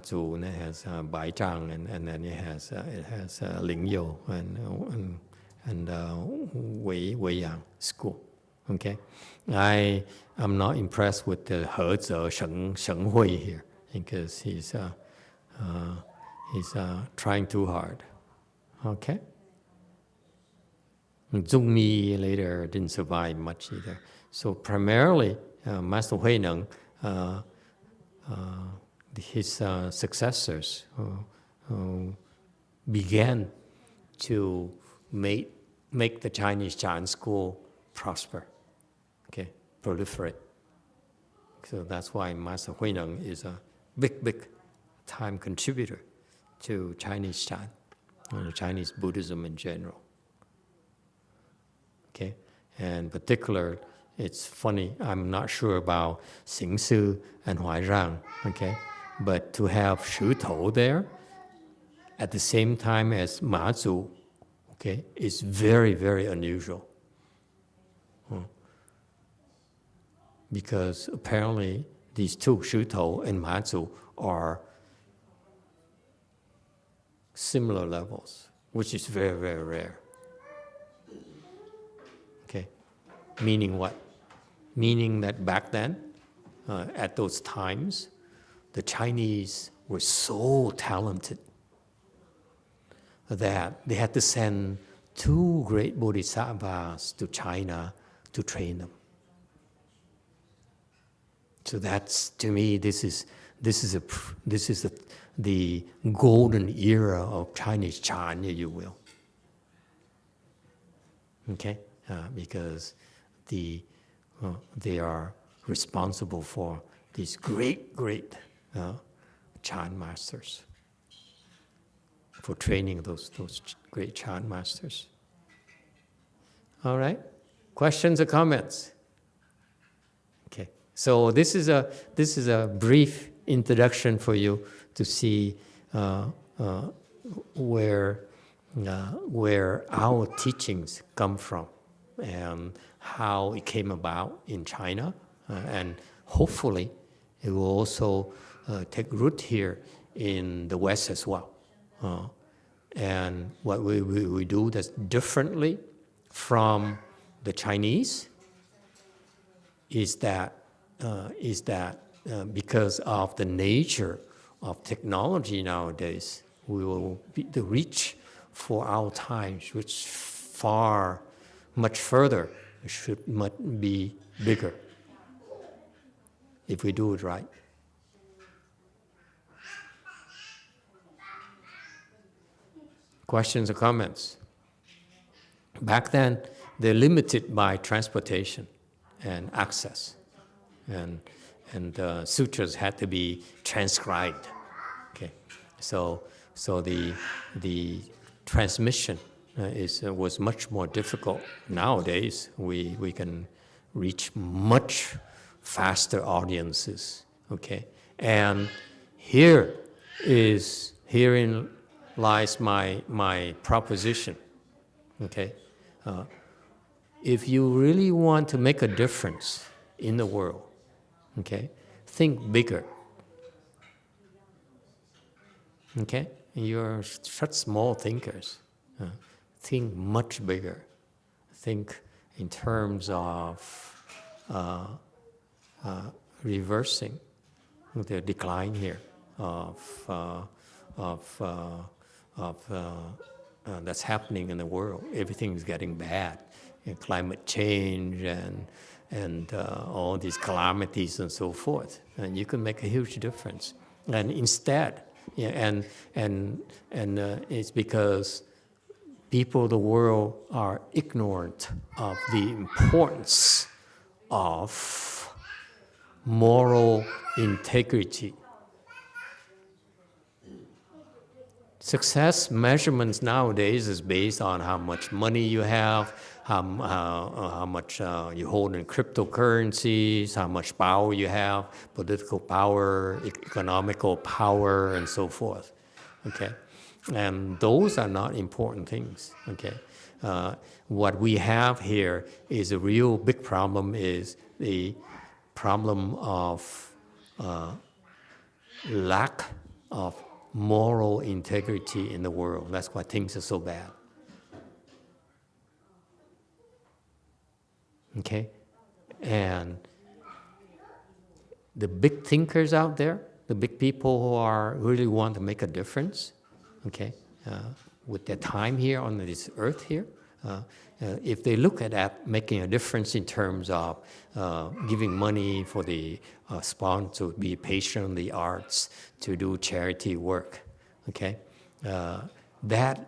Zu, and it has Bai Zhang, and then it has Ling You and Weiyang school. Okay, I am not impressed with the He Ze Sheng Hui here because he's trying too hard. Okay, Zhong Mi later didn't survive much either. So primarily, Master Hui Neng, his successors began to make the Chinese Chan school prosper, okay, proliferate. So that's why Master Hui Neng is a big time contributor to Chinese Chan, and Chinese Buddhism in general. Okay, and particular, it's funny, I'm not sure about Xing Sư and Huai Zhang, okay, but to have Shu Tou there at the same time as Ma Zu, okay, is very unusual. Because apparently these two, Shu Tou and Ma Zu, are similar levels, which is very rare. Okay, meaning what? Meaning that back then, at those times, the Chinese were so talented that they had to send 2 great bodhisattvas to China to train them. So that's, to me, this is the golden era of Chinese Chan, if you will. Okay, because they are responsible for these great Chan masters, for training those great Chan masters. All right? Questions or comments? Okay. So this is a brief introduction for you to see where our teachings come from and how it came about in China, and hopefully it will also take root here in the West as well. And what we do that's differently from the Chinese is that because of the nature of technology nowadays, we will be the reach for our times, which much further, should be bigger if we do it right. Questions or comments? Back then, they're limited by transportation and access, and sutras had to be transcribed. Okay, so the transmission was much more difficult. Nowadays, we can reach much faster audiences. Okay, and herein lies my proposition. Okay, if you really want to make a difference in the world, okay, think bigger. Okay, you're such small thinkers. Think much bigger. Think in terms of reversing the decline here that's happening in the world. Everything is getting bad. Climate change and all these calamities and so forth. And you can make a huge difference. And instead, and it's because people of the world are ignorant of the importance of moral integrity. Success measurements nowadays is based on how much money you have, how much you hold in cryptocurrencies, how much power you have, political power, economical power, and so forth. Okay, and those are not important things. Okay, what we have here is a real big problem. Is the problem of lack of moral integrity in the world. That's why things are so bad. Okay? And the big thinkers out there, the big people who really want to make a difference, okay, with their time here on this earth here, if they look at that, making a difference in terms of giving money for the sponsor, to be patient in the arts, to do charity work, okay, that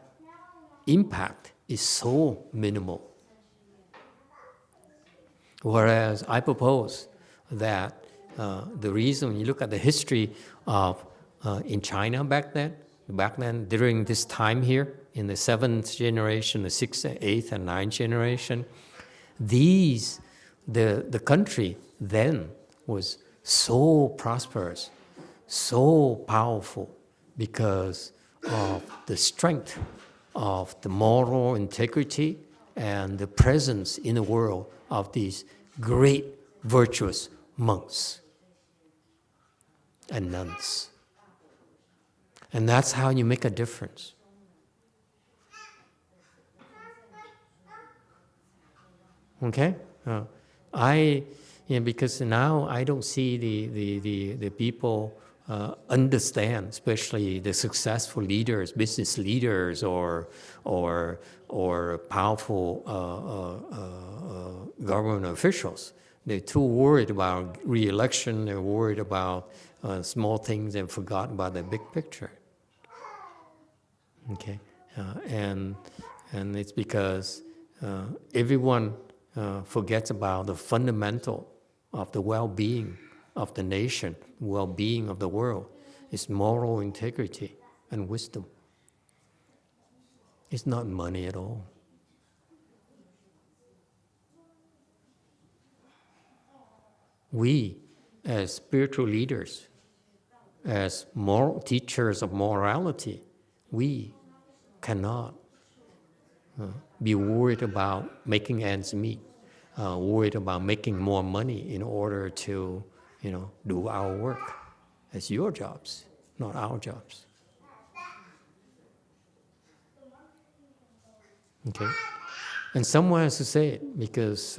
impact is so minimal. Whereas I propose that the reason, when you look at the history of in China back then during this time here, in the 7th generation, the 6th, 8th, and 9th generation, the country then was so prosperous, so powerful, because of the strength of the moral integrity and the presence in the world of these great virtuous monks and nuns. And that's how you make a difference. Okay? Because now I don't see the people understand, especially the successful leaders, business leaders, or powerful government officials. They're too worried about re-election. They're worried about small things and forgot about the big picture. Okay, and it's because everyone forgets about the fundamental of the well-being of the nation, well-being of the world, is moral integrity and wisdom. It's not money at all. We, as spiritual leaders, as moral teachers of morality, we cannot be worried about making ends meet, worried about making more money in order to, do our work. It's your jobs, not our jobs. Okay? And someone has to say it because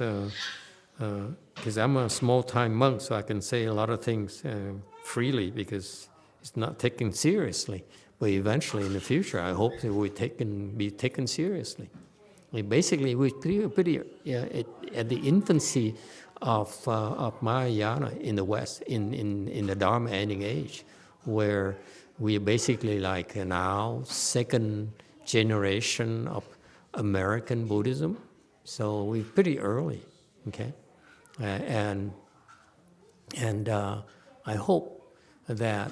I'm a small-time monk, so I can say a lot of things freely because it's not taken seriously. But eventually, in the future, I hope it will be taken seriously. Basically, we're pretty at the infancy of Mahayana in the West, in the Dharma ending age, where we're basically like now second generation of American Buddhism. So we're pretty early, okay? And I hope that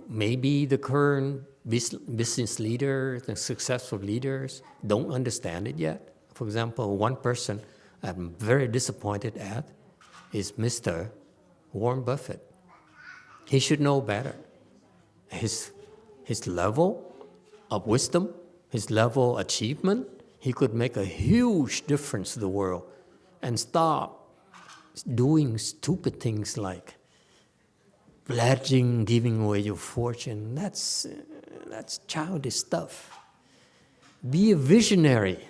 maybe the current business leaders, the successful leaders, don't understand it yet. For example, one person I'm very disappointed at is Mr. Warren Buffett. He should know better. His level of wisdom, his level of achievement, he could make a huge difference to the world and stop doing stupid things like pledging, giving away your fortune. That's childish stuff. Be a visionary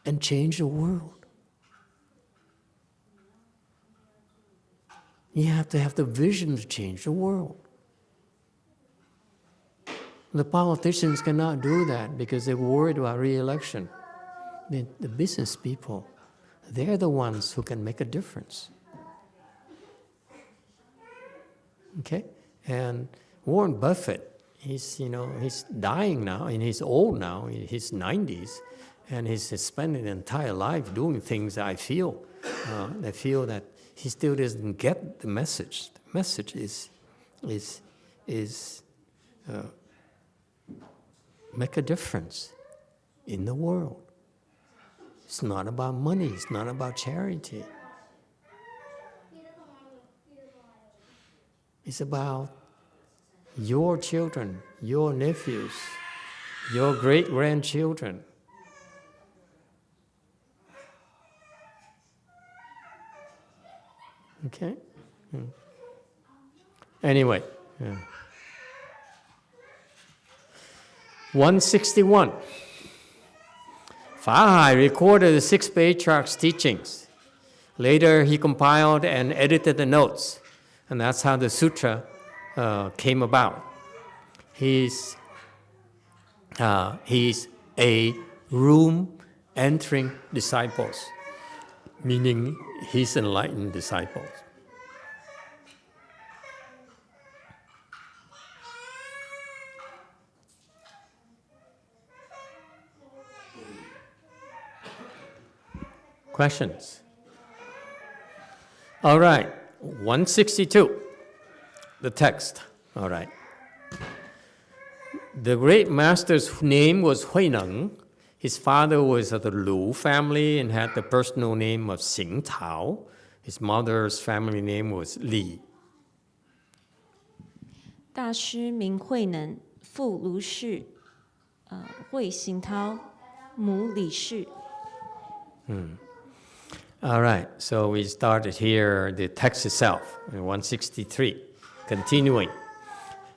and change the world. You have to have the vision to change the world. The politicians cannot do that because they're worried about re-election. The business people, they're the ones who can make a difference. Okay? And Warren Buffett, he's dying now, and he's old now, in his 90s, and he's spending an entire life doing things that I feel that he still doesn't get the message. The message is make a difference in the world. It's not about money. It's not about charity. It's about your children, your nephews, your great-grandchildren. Okay? Anyway. 161. Fa Hai recorded the 6th Patriarch's teachings. Later, he compiled and edited the notes, and that's how the sutra came about. He's a room entering disciples, meaning he's enlightened disciples. Questions? All right, 162, the text. All right. The great master's name was Huineng. His father was of the Lu family and had the personal name of Xing Tao. His mother's family name was Li. 大师名慧能，父卢氏，讳行涛，母李氏。All right, so we started here, the text itself, in 163. Continuing.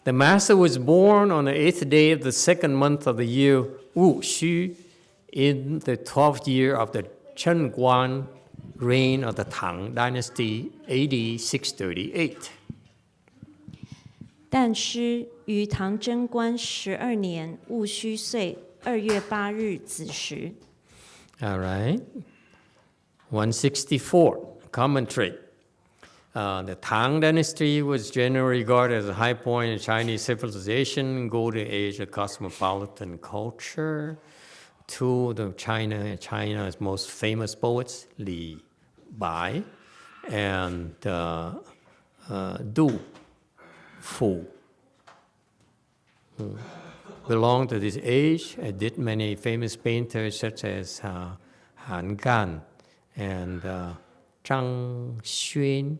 The master was born on the 8th day of the 2nd month of the year Wu Xu, in the 12th year of the Chen Guan reign of the Tang dynasty, AD 638. 但师于唐贞观12年戊戌岁2月8日子时。 All right. 164, commentary. The Tang dynasty was generally regarded as a high point in Chinese civilization, golden age of cosmopolitan culture. Two of China's most famous poets, Li Bai and Du Fu. Belong to this age. I did many famous painters such as Han Gan and Zhang Xun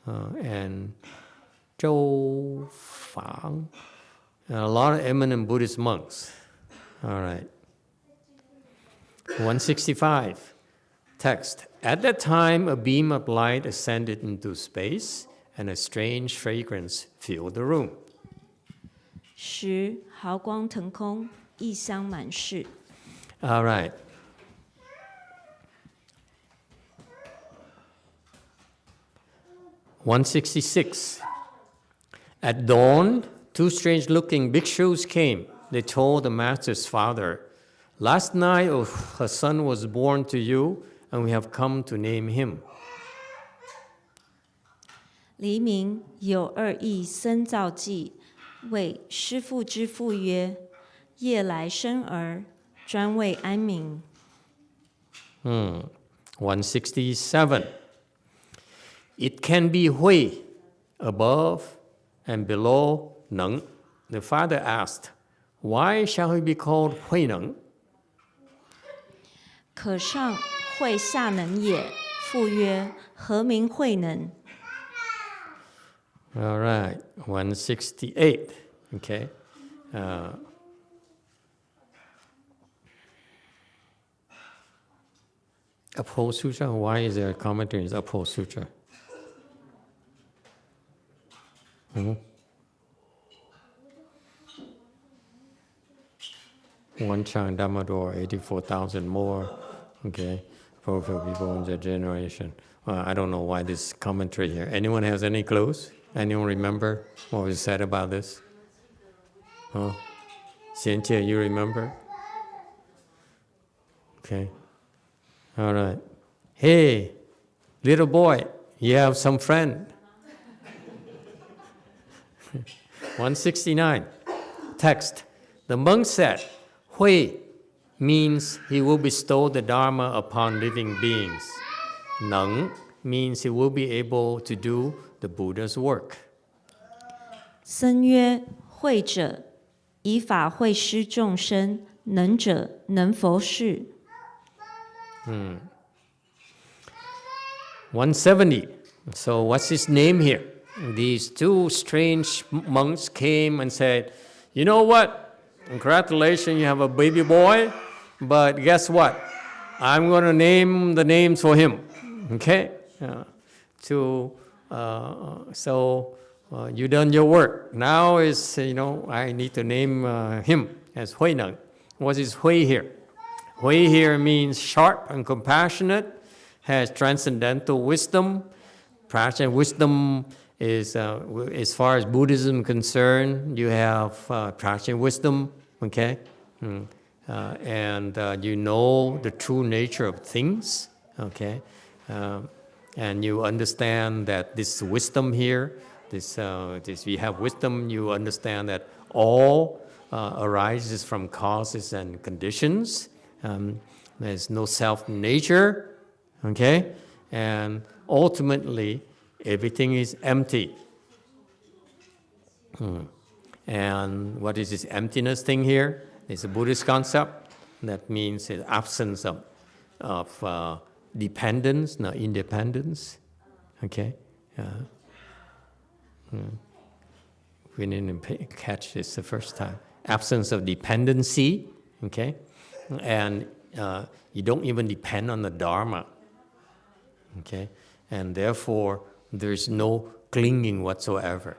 and Zhou Fang, and a lot of eminent Buddhist monks. All right. 165. Text. At that time, a beam of light ascended into space, and a strange fragrance filled the room. 10. 毫光腾空，异香满室。 All right. (166) At dawn, two strange-looking bhikshus came. They told the master's father, "Last night a son was born to you, and we have come to name him." 黎明有二义僧造记，谓师父之父曰：“夜来生儿，专为安民。” 167. It can be Hui, above and below Neng. The father asked, "Why shall he be called Hui Neng?" 可上会下能也。父曰：“何名慧能？” All right, 168. Okay. Uphold Sutra. Why is there a commentary in Uphold Sutra? One Chang Dhammador, 84,000 more. Okay, for people in their generation. I don't know why this commentary here. Anyone has any clues? Anyone remember what was said about this? Xianjie, you remember? Okay. All right. Hey, little boy, you have some friend. 169. Text. The monk said, Hui means he will bestow the Dharma upon living beings. Neng means he will be able to do the Buddha's work. 僧曰：“慧者，以法会施众生；能者，能佛事。” 170. So what's his name here? These two strange monks came and said, "You know what? Congratulations, you have a baby boy, but guess what? I'm going to name the names for him." Okay? You done your work. Now is, I need to name him as Hui Neng. What is Hui here? Hui here means sharp and compassionate, has transcendental wisdom. Practice wisdom is, as far as Buddhism is concerned, you have practice wisdom, okay? And you know the true nature of things, okay? And you understand that this wisdom here, we have wisdom, you understand that all arises from causes and conditions. There's no self-nature, okay? And ultimately, everything is empty. And what is this emptiness thing here? It's a Buddhist concept. That means the absence of dependence, not independence. Okay? We didn't catch this the first time. Absence of dependency, okay? And you don't even depend on the Dharma, okay? And therefore, there's no clinging whatsoever,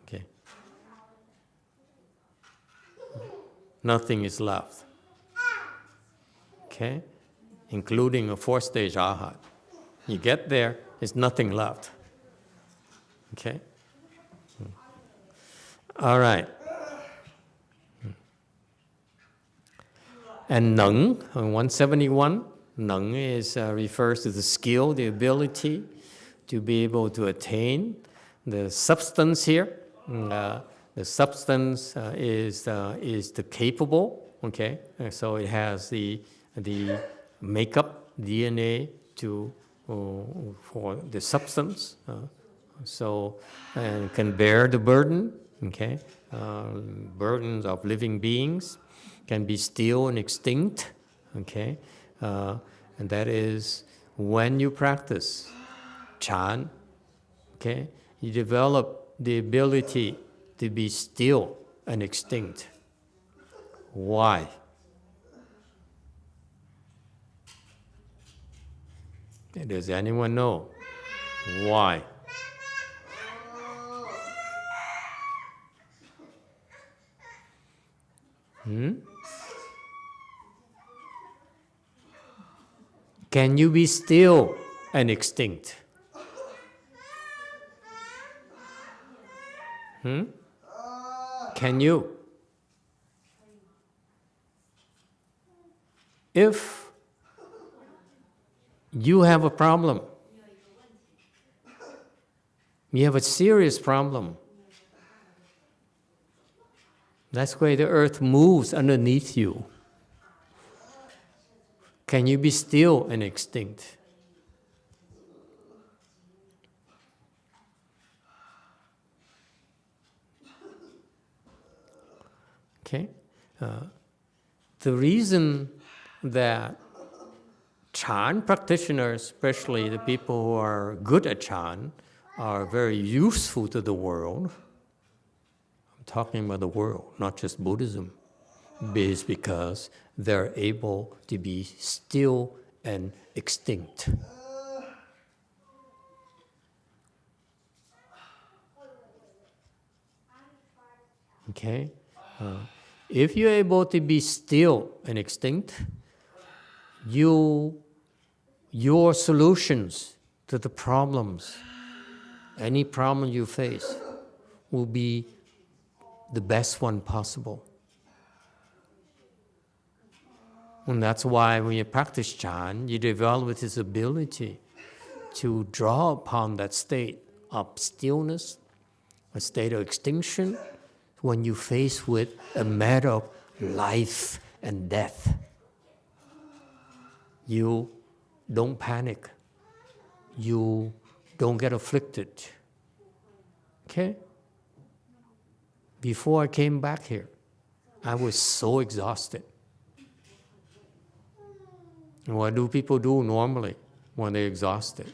okay? Nothing is left, okay? Including a fourth stage arhat. You get there, there's nothing left, okay? All right. And Neng, on 171, Neng refers to the skill, the ability to be able to attain the substance here. The substance is the capable, okay? So it has the makeup, DNA to for the substance. And can bear the burden, okay? Burdens of living beings, can be still and extinct, okay? And that is when you practice Chan, okay? You develop the ability to be still and extinct. Why? Does anyone know why? Can you be still and extinct? Can you? If you have a problem, you have a serious problem, that's why the earth moves underneath you. Can you be still and extinct? Okay? The reason that Chan practitioners, especially the people who are good at Chan, are very useful to the world, I'm talking about the world, not just Buddhism, is because they're able to be still and extinct. Okay? If you're able to be still and extinct, your solutions to the problems, any problem you face, will be the best one possible. And that's why when you practice Chan, you develop this ability to draw upon that state of stillness, a state of extinction, when you face with a matter of life and death. You don't panic. You don't get afflicted. Okay? Before I came back here, I was so exhausted. And what do people do normally when they're exhausted?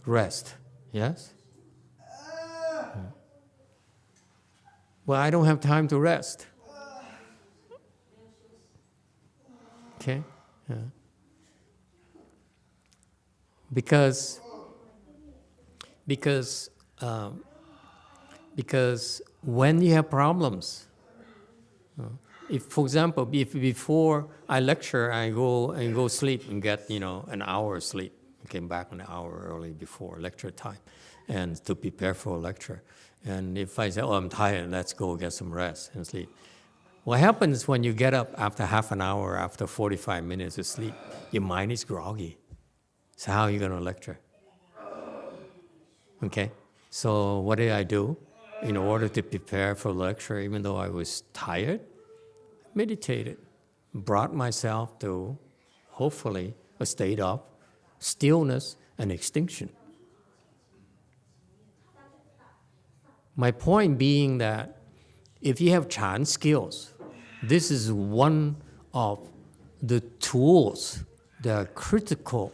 Rest. Yes? Well, I don't have time to rest. Okay? Yeah. Because when you have problems, if, for example, if before I lecture, I go sleep and get an hour sleep. I came back an hour early before lecture time, and to prepare for a lecture. And if I say, "Oh, I'm tired, let's go get some rest and sleep." What happens when you get up after half an hour, after 45 minutes of sleep? Your mind is groggy. So how are you going to lecture? Okay? So what did I do? In order to prepare for lecture, even though I was tired, meditated, brought myself to, hopefully, a state of stillness and extinction. My point being that if you have Chan skills, this is one of the tools that are critical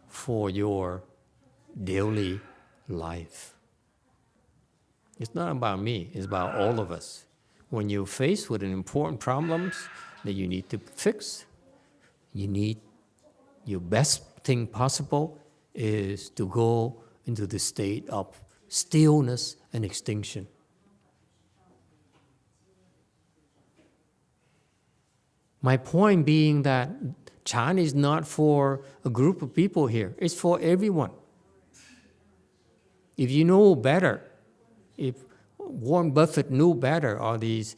for your daily life. It's not about me, it's about all of us. When you're faced with an important problems that you need to fix, your best thing possible is to go into the state of stillness and extinction. My point being that Chan is not for a group of people here, it's for everyone. If you know better, if Warren Buffett knew better, or these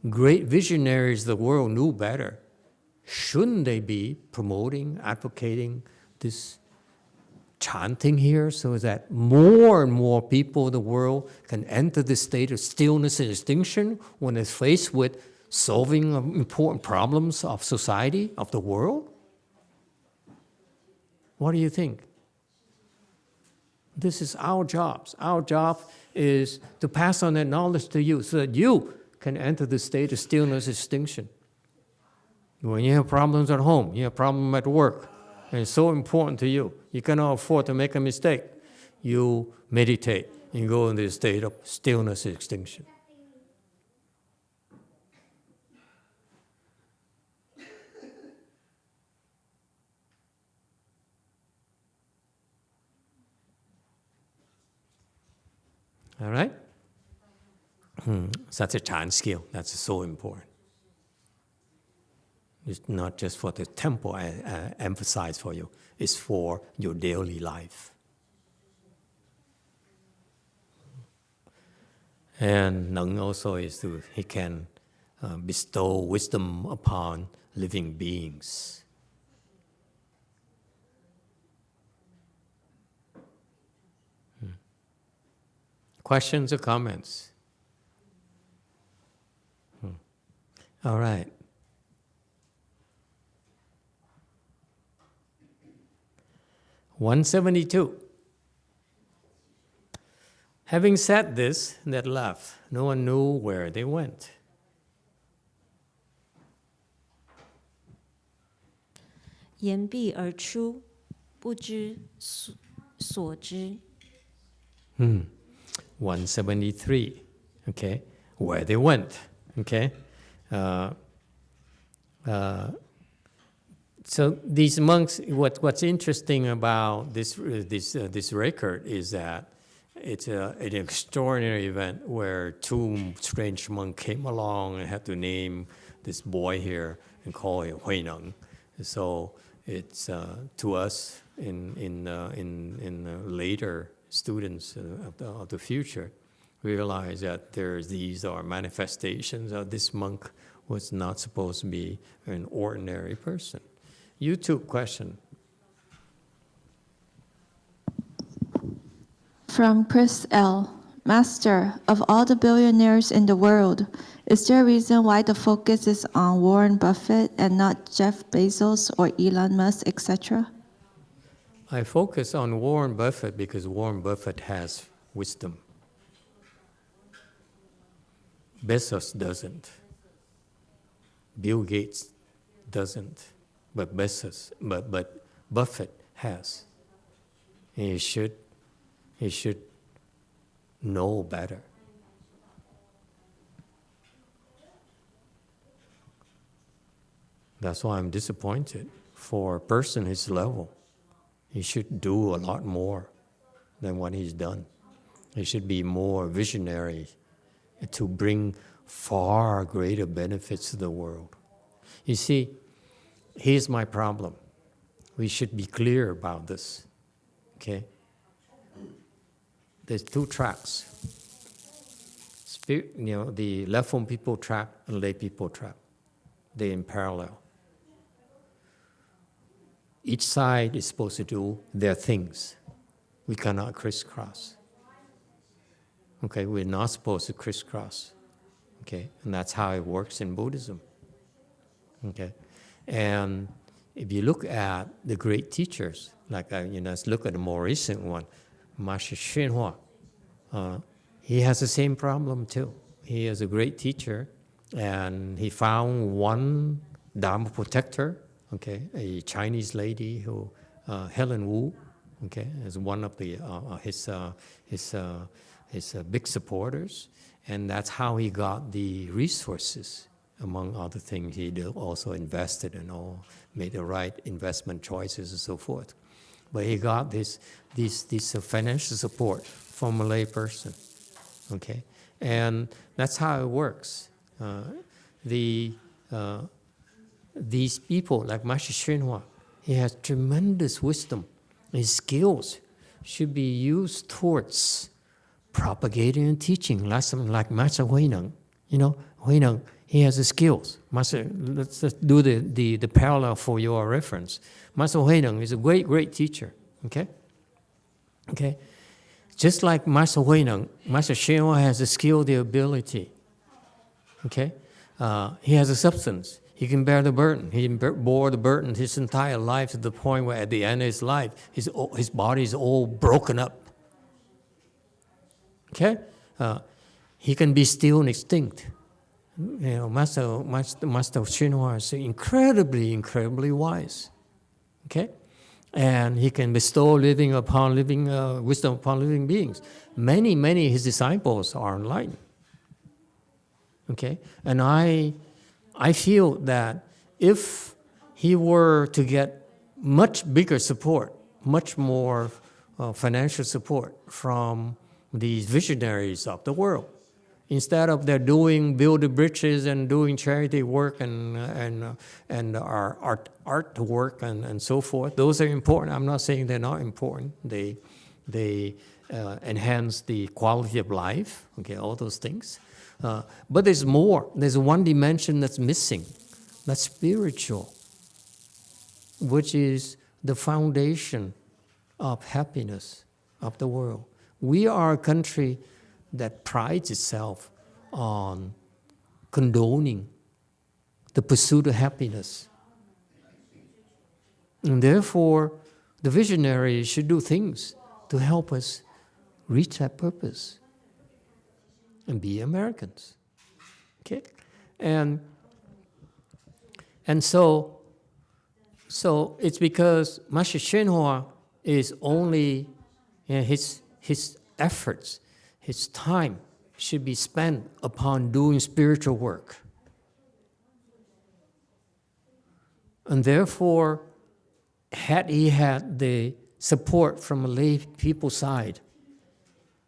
great visionaries of the world knew better, shouldn't they be promoting, advocating this chanting here so that more and more people in the world can enter this state of stillness and extinction when they're faced with solving important problems of society, of the world? What do you think? This is our jobs. Our job is to pass on that knowledge to you so that you can enter the state of stillness extinction. When you have problems at home, you have problems at work, and it's so important to you, you cannot afford to make a mistake. You meditate and go into the state of stillness extinction. All right? Such a Chan skill, that's so important. It's not just for the temple I emphasize for you, it's for your daily life. And Nung also is he can bestow wisdom upon living beings. Questions or comments? All right. $172. Having said this, that left, no one knew where they went. 言毕而出，不知所知。173, okay, where they went, okay. So these monks, what's interesting about this record is that it's an extraordinary event where two strange monks came along and had to name this boy here and call it Huineng. So it's to us in later students of the future realize that these are manifestations of this monk was not supposed to be an ordinary person. YouTube question. From Chris L. Master, of all the billionaires in the world, is there a reason why the focus is on Warren Buffett and not Jeff Bezos or Elon Musk, etc.? I focus on Warren Buffett because Warren Buffett has wisdom. Bezos doesn't. Bill Gates doesn't. But Buffett has. And he should know better. That's why I'm disappointed. For a person his level, he should do a lot more than what he's done. He should be more visionary to bring far greater benefits to the world. You see, here's my problem. We should be clear about this, okay? There's two tracks. The left-form people track and lay people track. They're in parallel. Each side is supposed to do their things. We cannot crisscross. Okay, we're not supposed to crisscross. Okay, and that's how it works in Buddhism. Okay, and if you look at the great teachers, like let's look at the more recent one, Master YongHua. He has the same problem too. He is a great teacher, and he found one Dharma protector. Okay, a Chinese lady who Helen Wu. Okay, is one of the his big supporters, and that's how he got the resources. Among other things, he also invested and all, made the right investment choices and so forth. But he got this financial support from a lay person, okay? And that's how it works. These people, like Master YongHua, he has tremendous wisdom. His skills should be used towards propagating and teaching, like Master Huineng. Huineng, he has the skills. Let's do the parallel for your reference. Master Huineng is a great teacher, okay? Okay? Just like Master Huineng, Master YongHua has the skill, the ability, okay? He has a substance. He can bear the burden. He bore the burden his entire life to the point where at the end of his life, his body is all broken up. Okay? He can be still and extinct. Master XinHua is incredibly wise. Okay? And he can bestow wisdom upon living beings. Many his disciples are enlightened. Okay? And I feel that if he were to get much bigger support, much more financial support from these visionaries of the world, instead of their build the bridges and doing charity work and our art work and so forth, those are important. I'm not saying they're not important. They enhance the quality of life. Okay, all those things. But there's more. There's one dimension that's missing. That's spiritual, which is the foundation of happiness of the world. We are a country that prides itself on condoning the pursuit of happiness. And therefore, the visionaries should do things to help us reach that purpose and be Americans. Okay? And so it's because Master XinHua is only his efforts, his time should be spent upon doing spiritual work. And therefore, had he had the support from a lay people side,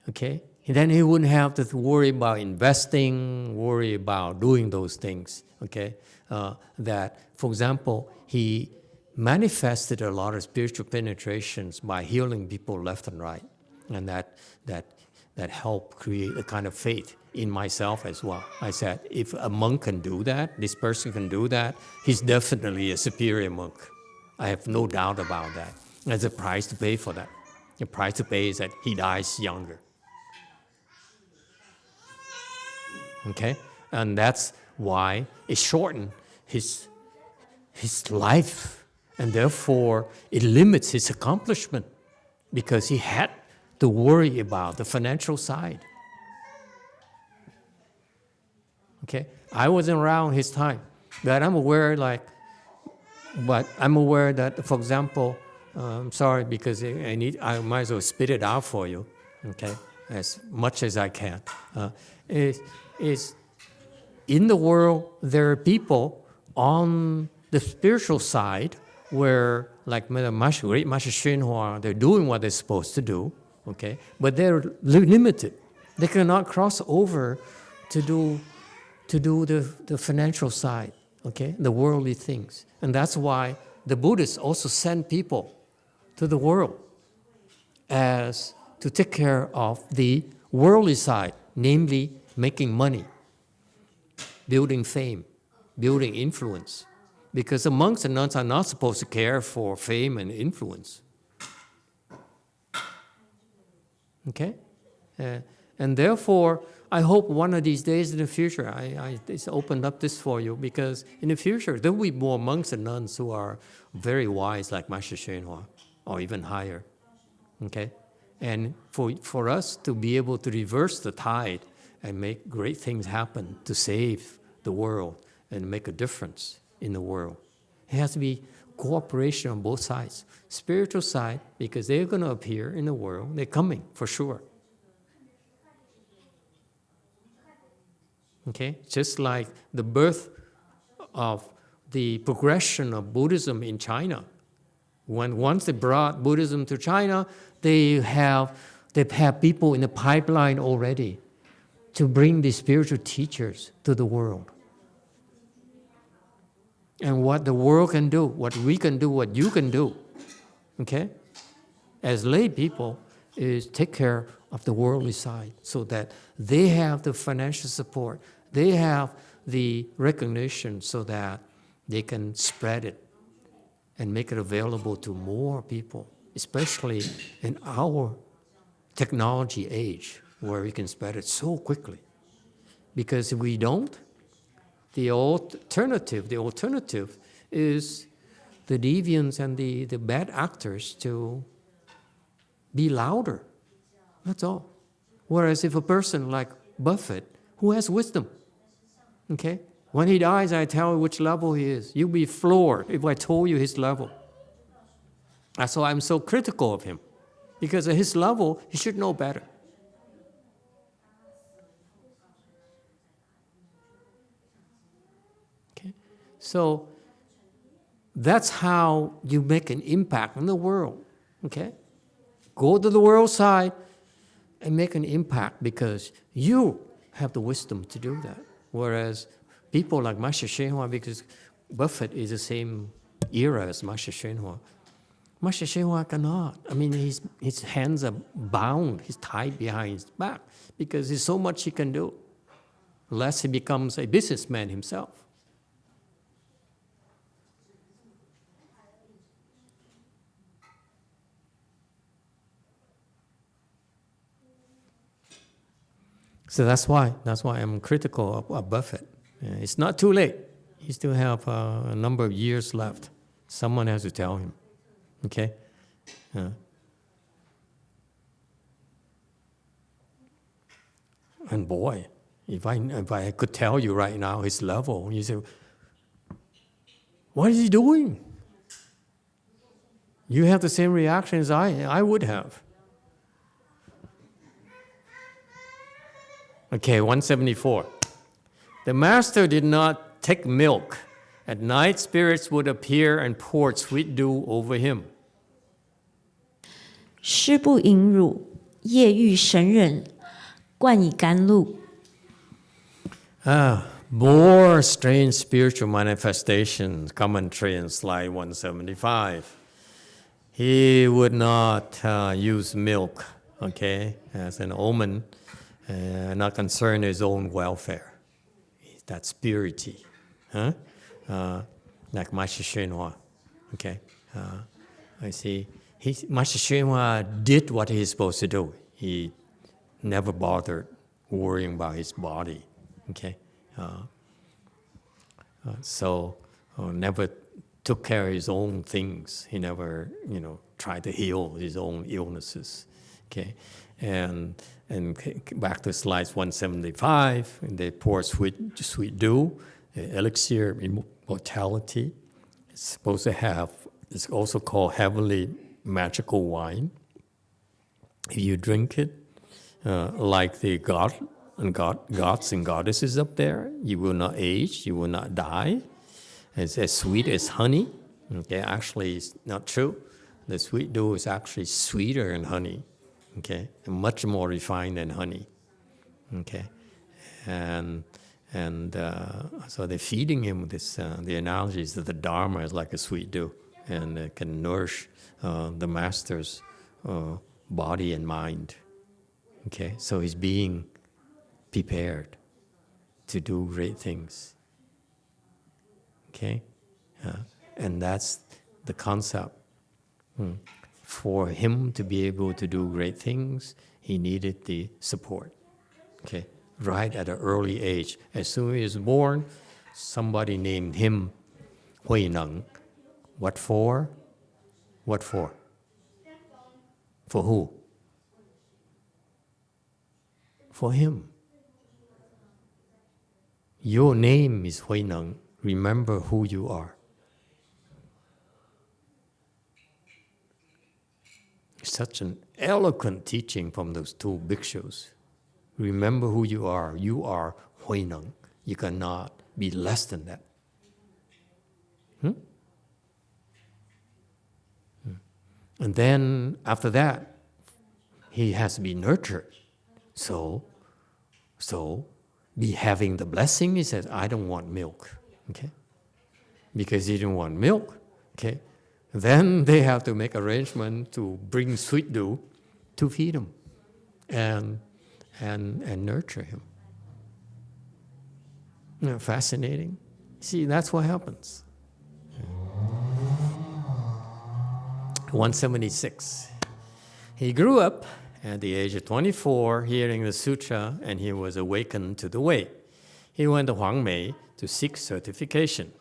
okay, then he wouldn't have to worry about investing, worry about doing those things, okay? That, for example, he manifested a lot of spiritual penetrations by healing people left and right. And that helped create a kind of faith in myself as well. I said, if a monk can do that, this person can do that, he's definitely a superior monk. I have no doubt about that. There's a price to pay for that. The price to pay is that he dies younger. Okay? And that's why it shortened his life, and therefore it limits his accomplishment, because he had to worry about the financial side. Okay? I wasn't around his time, but I'm aware that, for example, I'm sorry because I might as well spit it out for you, okay, as much as I can. Is in the world, there are people on the spiritual side where, like great Master XinHua, they're doing what they're supposed to do, okay, but they're limited. They cannot cross over to do the financial side, okay, the worldly things. And that's why the Buddhists also send people to the world as to take care of the worldly side, namely making money, building fame, building influence. Because the monks and nuns are not supposed to care for fame and influence. Okay? And therefore, I hope one of these days in the future, I just opened up this for you, because in the future, there will be more monks and nuns who are very wise like Master XinHua, or even higher. Okay? And for us to be able to reverse the tide and make great things happen to save the world and make a difference in the world, it has to be cooperation on both sides. Spiritual side, because they're going to appear in the world, they're coming for sure. Okay? Just like the birth of the progression of Buddhism in China. Once they brought Buddhism to China, they have people in the pipeline already to bring the spiritual teachers to the world. And what the world can do, what we can do, what you can do, okay, as lay people, is take care of the worldly side so that they have the financial support, they have the recognition so that they can spread it and make it available to more people, especially in our technology age where we can spread it so quickly. Because if we don't, The alternative is the deviants and the bad actors to be louder. That's all. Whereas if a person like Buffett, who has wisdom, okay, when he dies, I tell you which level he is. You'll be floored if I told you his level. That's why I'm so critical of him. Because at his level, he should know better. Okay? So that's how you make an impact in the world. Okay? Go to the world side and make an impact because you have the wisdom to do that. Whereas people like Master Shenhua, because Buffett is the same era as Master Shenhua. Master Shenhua cannot. I mean, his hands are bound. He's tied behind his back because there's so much he can do, unless he becomes a businessman himself. So that's why I'm critical of Buffett. It's not too late. He still have a number of years left. Someone has to tell him. Okay? And boy, if I could tell you right now his level, you say, what is he doing? You have the same reaction as I would have. Okay, 174. The master did not take milk. At night, spirits would appear and pour sweet dew over him. 师不饮乳，夜遇神人，灌以甘露。 More strange spiritual manifestations, commentary in slide 175. He would not use milk, okay, as an omen, not concerned his own welfare. That's purity, huh? Like Master Shenhua, okay. I see. Master Shenhua did what he's supposed to do. He never bothered worrying about his body, okay. Never took care of his own things. He never, tried to heal his own illnesses, okay. And back to slides 175, and they pour sweet dew, elixir of immortality. It's supposed to have. It's also called heavenly magical wine. If you drink it, like the gods and goddesses up there, you will not age, you will not die. It's as sweet as honey. Okay, actually, it's not true. The sweet dew is actually sweeter than honey. Okay, and much more refined than honey. Okay, and so they're feeding him this. The analogy is that the Dharma is like a sweet dew, and it can nourish the master's body and mind. Okay, so he's being prepared to do great things. Okay, and that's the concept. For him to be able to do great things, he needed the support. Okay, right at an early age. As soon as he was born, somebody named him Hui Neng. What for? What for? For who? For him. Your name is Hui Neng. Remember who you are. Such an eloquent teaching from those two bhikshus. Remember who you are. You are Hui Neng. You cannot be less than that. And then after that, he has to be nurtured. So be having the blessing, he says, I don't want milk. Okay? Because he didn't want milk, okay? Then they have to make arrangement to bring sweet dew to feed him and nurture him. Isn't that fascinating? See, that's what happens. 176. He grew up at the age of 24, hearing the sutra, and he was awakened to the way. He went to Huangmei to to seek certification.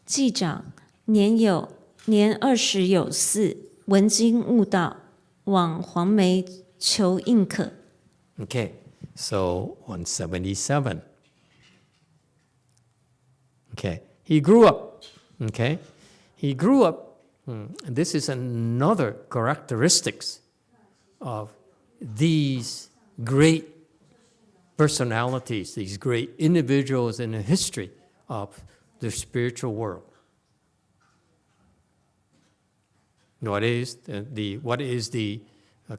记长年20有4，闻经悟道，往黄梅求印可。 Okay, so 177. Okay, he grew up. Okay, he grew up. This is another characteristics of these great personalities, these great individuals in the history of the spiritual world. What is the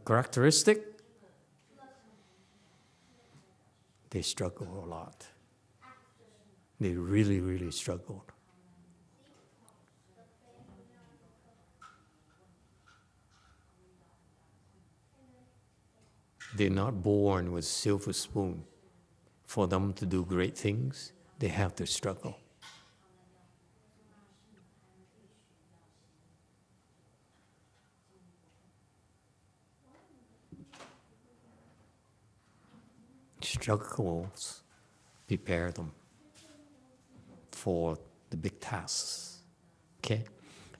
characteristic? They struggle a lot. They really, really struggled. They're not born with silver spoon. For them to do great things, they have to struggle. Struggles prepare them for the big tasks. Okay?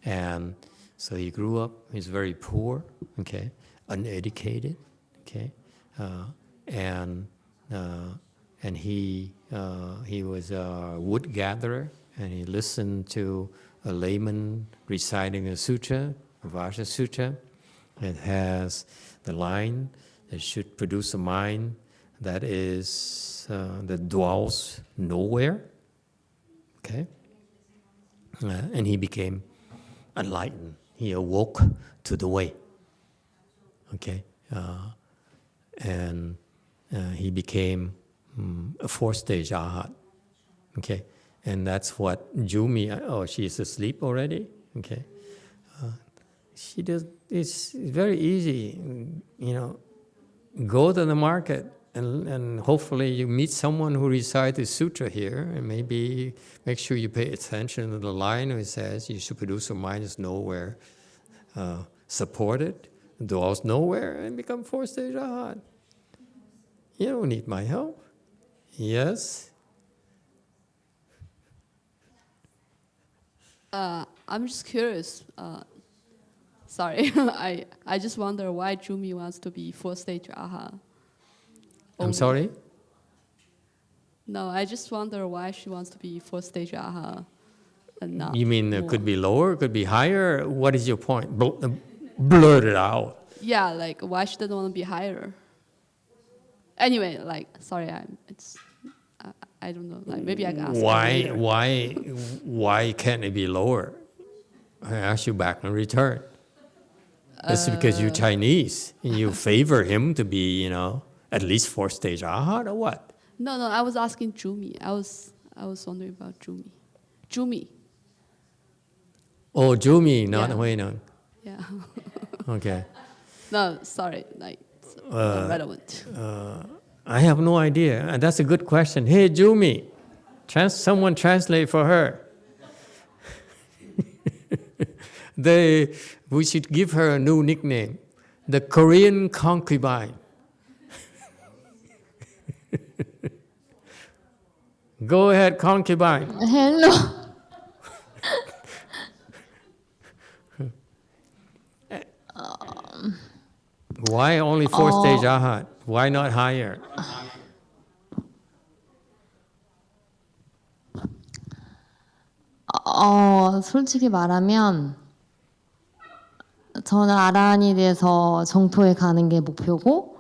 And so he grew up, he's very poor, okay, uneducated, okay, and he was a wood gatherer, and he listened to a layman reciting a sutra, a Vaja Sutra. It has the line that should produce a mind that dwells nowhere. Okay, and he became enlightened. He awoke to the way. Okay, and he became a fourth-stage arhat. Okay, and that's what Jumi. Oh, she's asleep already. Okay, she does. It's very easy. Go to the market. And hopefully you meet someone who recites the sutra here, and maybe make sure you pay attention to the line where it says you should produce a mind is nowhere supported, dwells nowhere, and become fourth-stage arhat. You don't need my help. Yes? I'm just curious. Sorry, I just wonder why Jumi wants to be fourth-stage arhat. I'm sorry? No, I just wonder why she wants to be fourth-stage arhat and not. You mean it more. could be lower, could be higher? What is your point? Blurt it out. Yeah, like why she doesn't want to be higher. Anyway, sorry, I don't know. Maybe I can ask. Why can't it be lower? I ask you back in return. That's because you're Chinese and you favor him to be, at least fourth-stage arhat or what? No, I was asking Jumi. I was wondering about Jumi. Jumi. Oh, Jumi, not Yeah. Huineng. Yeah. Okay. No, sorry, it's not relevant. I have no idea. That's a good question. Hey, Jumi, someone translate for her. We should give her a new nickname, the Korean concubine. Go ahead, concubine. Hello. Why only fourth-stage arhat? Why not higher? 솔직히 말하면 저는 아라한이 돼서 정토에 가는 게 목표고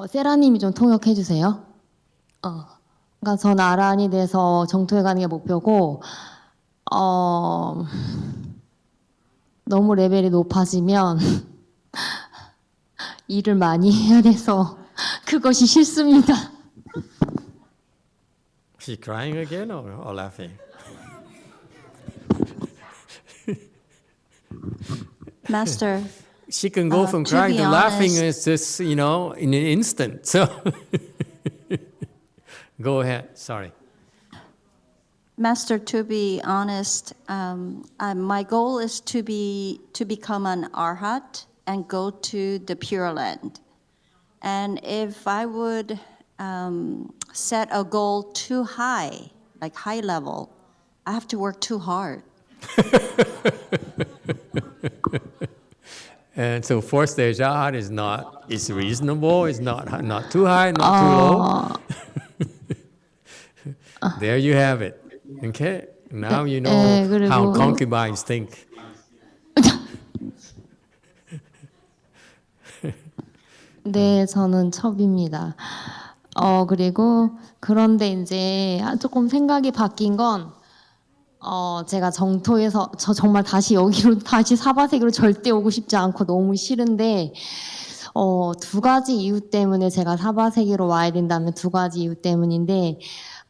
세라님이 좀 통역해 주세요. 그러니까 저는 아라한이 돼서 정토에 가는 게 목표고 너무 레벨이 높아지면 일을 많이 해야 돼서 그것이 싫습니다. She crying again or laughing? Master, She can go from to crying be to laughing honest- just, in an instant. So, go ahead. Sorry. Master, to be honest, my goal is to become an arhat and go to the Pure Land. And if I would set a goal too high, like high level, I have to work too hard. And so fourth stage arhat is not, it's reasonable, it's not too high, not too low. There you have it. Okay? Now you know how concubines think. 네, 저는 첩입니다. 그리고 그런데 이제 조금 생각이 바뀐 건 제가 정토에서 저 정말 다시 여기로 다시 사바세계로 절대 오고 싶지 않고 너무 싫은데 두 가지 이유 때문에 제가 사바세계로 와야 된다면 두 가지 이유 때문인데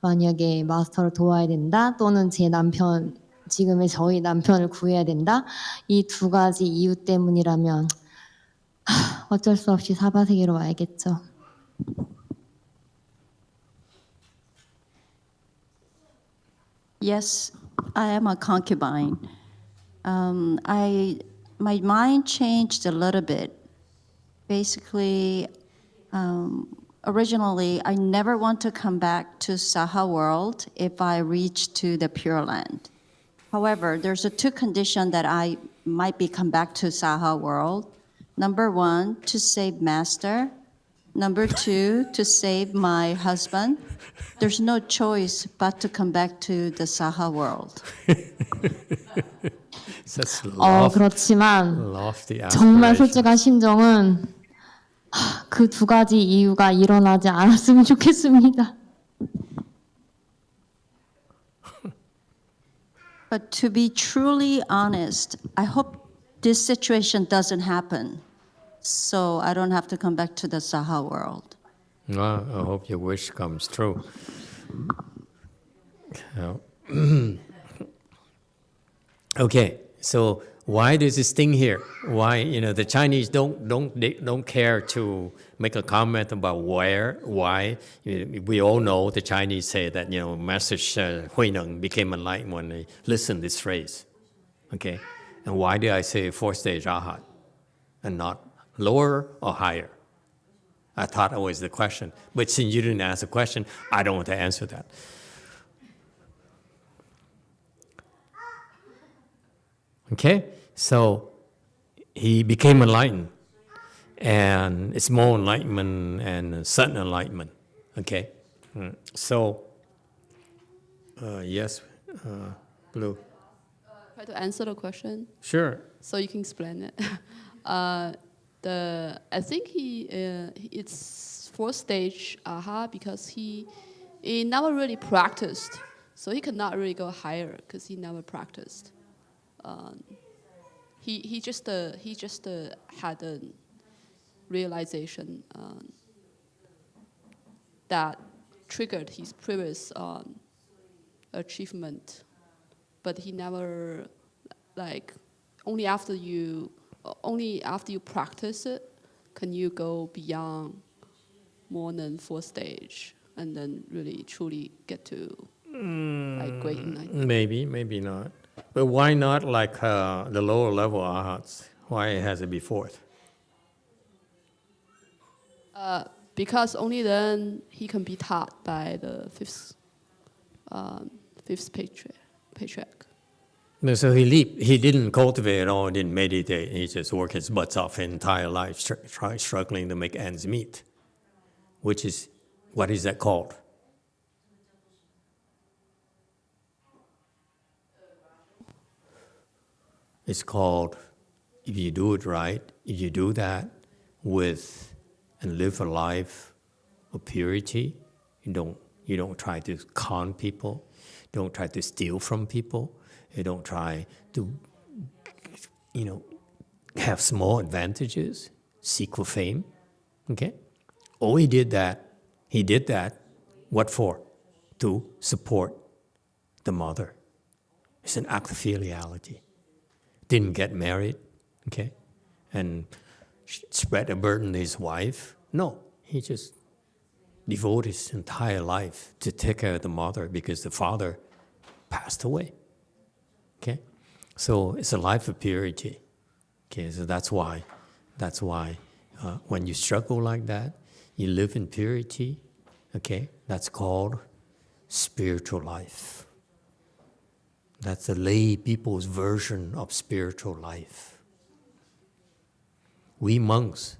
만약에 마스터를 도와야 된다 또는 제 남편 지금의 저희 남편을 구해야 된다 이 두 가지 이유 때문이라면 어쩔 수 없이 사바세계로 와야겠죠. Yes, I am a concubine. My mind changed a little bit. Basically, originally, I never want to come back to Saha world if I reach to the Pure Land. However, there's two conditions that I might be come back to Saha world. Number one, to save master. Number two, to save my husband. There's no choice but to come back to the Saha world. 그렇지만 lofty 정말 aspirations. 솔직한 심정은 그 두 가지 이유가 일어나지 않았으면 좋겠습니다. But to be truly honest, I hope this situation doesn't happen, so I don't have to come back to the Saha world. Well, I hope your wish comes true. Okay, so why does this thing here? Why, the Chinese don't care to make a comment about why. We all know the Chinese say that, Master Huineng became enlightened when they listened to this phrase. Okay, and why did I say fourth stage arhat and not lower or higher? I thought that was the question. But since you didn't ask the question, I don't want to answer that. Okay? So he became enlightened. And it's more enlightenment and sudden enlightenment. Okay? So, yes, Blue. Try to answer the question Sure. so you can explain it. I think it's fourth stage aha because he never really practiced, so he could not really go higher because he never practiced. He just had a realization that triggered his previous achievement, but he never only after you practice it can you go beyond more than fourth stage and then really truly get to great enlightenment. Maybe not. But why not the lower level arhats? Why has it be fourth? Because only then he can be taught by the fifth patriarch. No, so he didn't cultivate at all, didn't meditate. He just worked his butts off his entire life, struggling to make ends meet. Which is, what is that called? It's called, if you do it right, if you do that with and live a life of purity, you don't try to con people, don't try to steal from people. You don't try to, have small advantages, seek for fame, okay? Oh, he did that, what for? To support the mother. It's an act of filiality. Didn't get married, okay? And spread a burden to his wife. No, he just devoted his entire life to take care of the mother because the father passed away. Okay, so it's a life of purity. Okay, so that's why when you struggle like that, you live in purity, Okay, that's called spiritual life. That's the lay people's version of spiritual life. We monks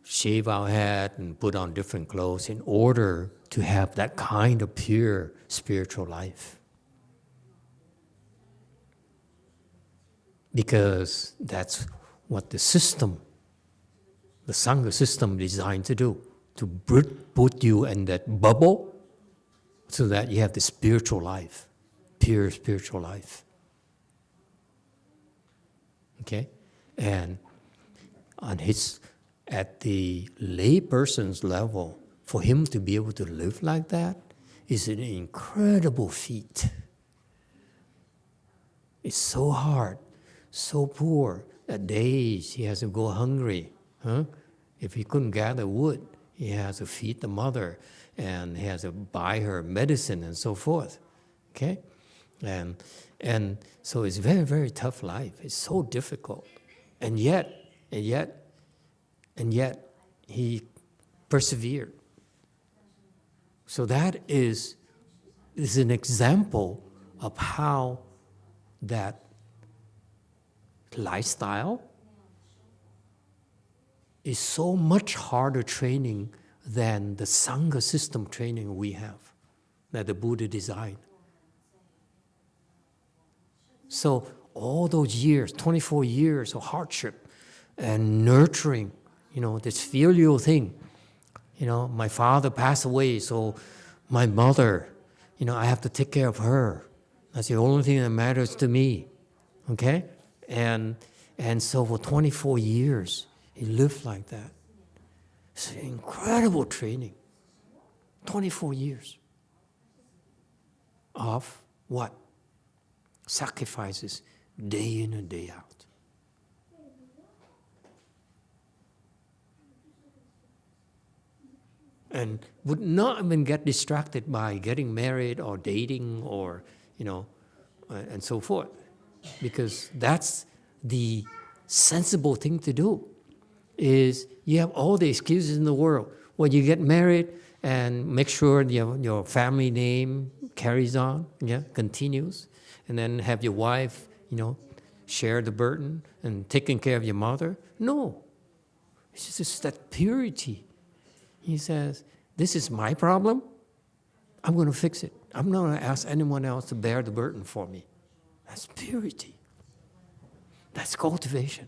shave our head and put on different clothes in order to have that kind of pure spiritual life. Because that's what the system, the Sangha system designed to do, to put you in that bubble so that you have the spiritual life, pure spiritual life. Okay? And at the lay person's level, for him to be able to live like that is an incredible feat. It's so hard, so poor, that days he has to go hungry. If he couldn't gather wood, he has to feed the mother, and he has to buy her medicine and so forth. Okay? And so it's very, very tough life. It's so difficult. And yet, he persevered. So that is an example of how that lifestyle is so much harder training than the Sangha system training we have, that the Buddha designed. So all those years, 24 years of hardship and nurturing, this filial thing. My father passed away, so my mother, I have to take care of her. That's the only thing that matters to me. Okay? And so for 24 years, he lived like that. It's an incredible training. 24 years of what? Sacrifices day in and day out. And would not even get distracted by getting married or dating or, and so forth. Because that's the sensible thing to do, is you have all the excuses in the world. When you get married, and make sure your family name carries on, continues. And then have your wife, share the burden and taking care of your mother. No. It's just that purity. He says, this is my problem. I'm going to fix it. I'm not going to ask anyone else to bear the burden for me. That's purity. That's cultivation.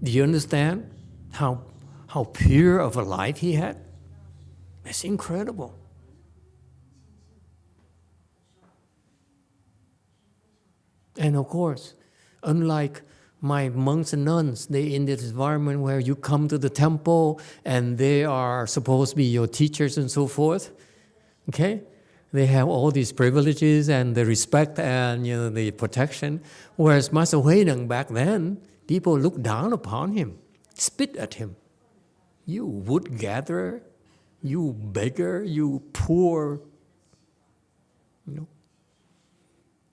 Do you understand how pure of a life he had? It's incredible. And of course, unlike my monks and nuns, they in this environment where you come to the temple and they are supposed to be your teachers and so forth. Okay? They have all these privileges and the respect and the protection. Whereas Master Huineng back then, people looked down upon him, spit at him. You wood gatherer, you beggar, you poor,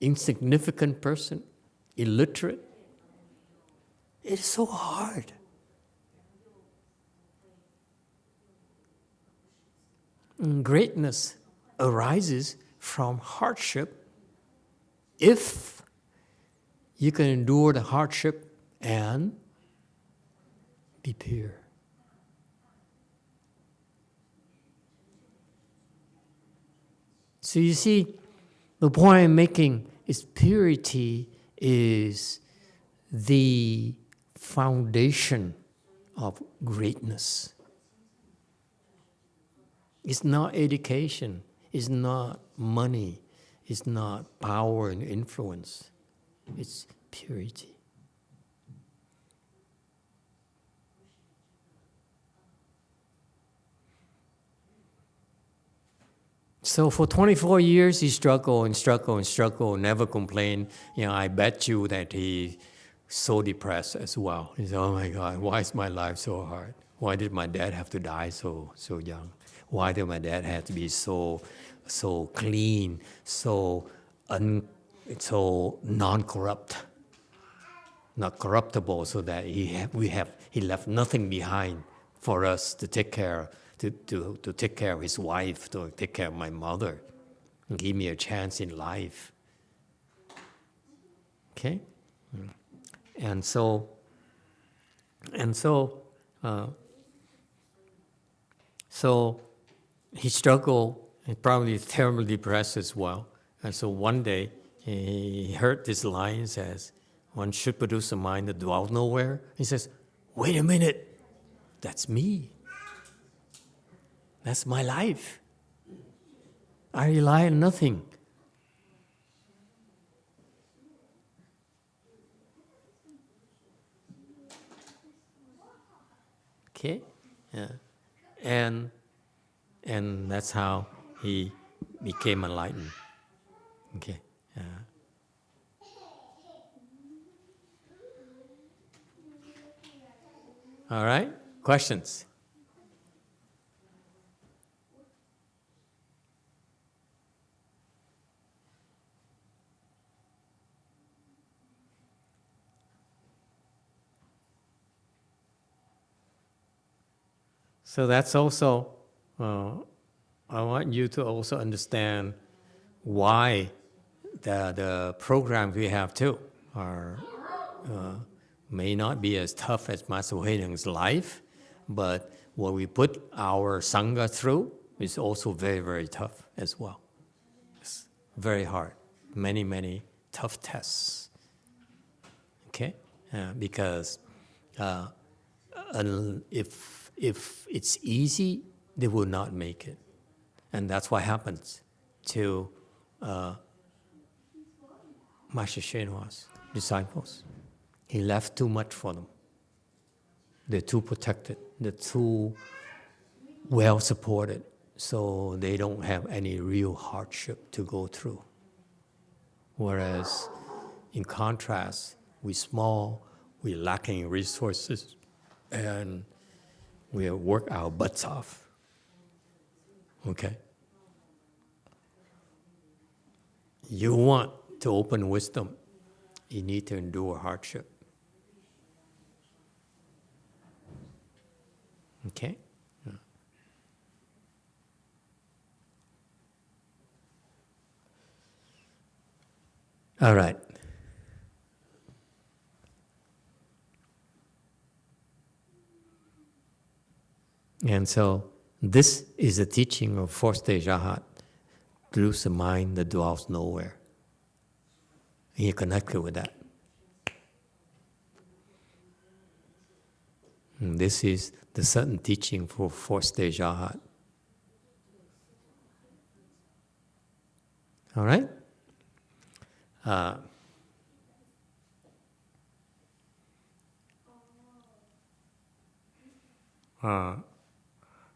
insignificant person, illiterate. It's so hard. And greatness arises from hardship if you can endure the hardship and be pure. So you see, the point I'm making is purity is the foundation of greatness. It's not education, it's not money, it's not power and influence. It's purity. So for 24 years, he struggled and struggled and struggled, never complained. I bet you that he so depressed as well. He said, oh my God, why is my life so hard? Why did my dad have to die so young? Why did my dad have to be so clean, so non-corrupt? not corruptible, so that he left nothing behind for us to take care, to take care of his wife, to take care of my mother, and give me a chance in life. Okay, and so he struggled, and probably terribly depressed as well. And so one day he heard this line says, "One should produce a mind that dwells nowhere." He says, "Wait a minute, that's me. That's my life. I rely on nothing." Okay, yeah. And that's how he became enlightened. Okay. All right. Questions? So that's also, I want you to also understand why the programs we have too are may not be as tough as Master Huineng's life, but what we put our Sangha through is also very, very tough as well. It's very hard. Many, many tough tests. Okay? Because if it's easy, they will not make it. And that's what happens to Master Hsuan disciples. He left too much for them. They're too protected. They're too well supported. So they don't have any real hardship to go through. Whereas, in contrast, we're small, we're lacking resources, and we work our butts off. Okay? You want to open wisdom, you need to endure hardship. Okay? All right. And so this is the teaching of fourth stage Arhat. Lose the mind that dwells nowhere. And you're connected with that. And this is the certain teaching for fourth stage Arhat. All right?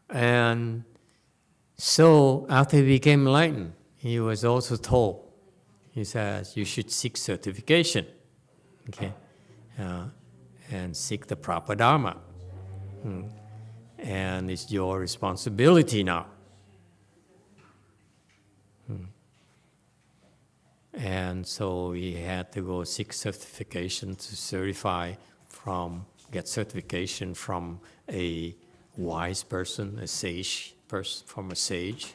And so after he became enlightened, he was also told, he says, you should seek certification, okay, and seek the proper Dharma. And it's your responsibility now. And so he had to go seek certification to get certification from a wise person, a sage person, from a sage,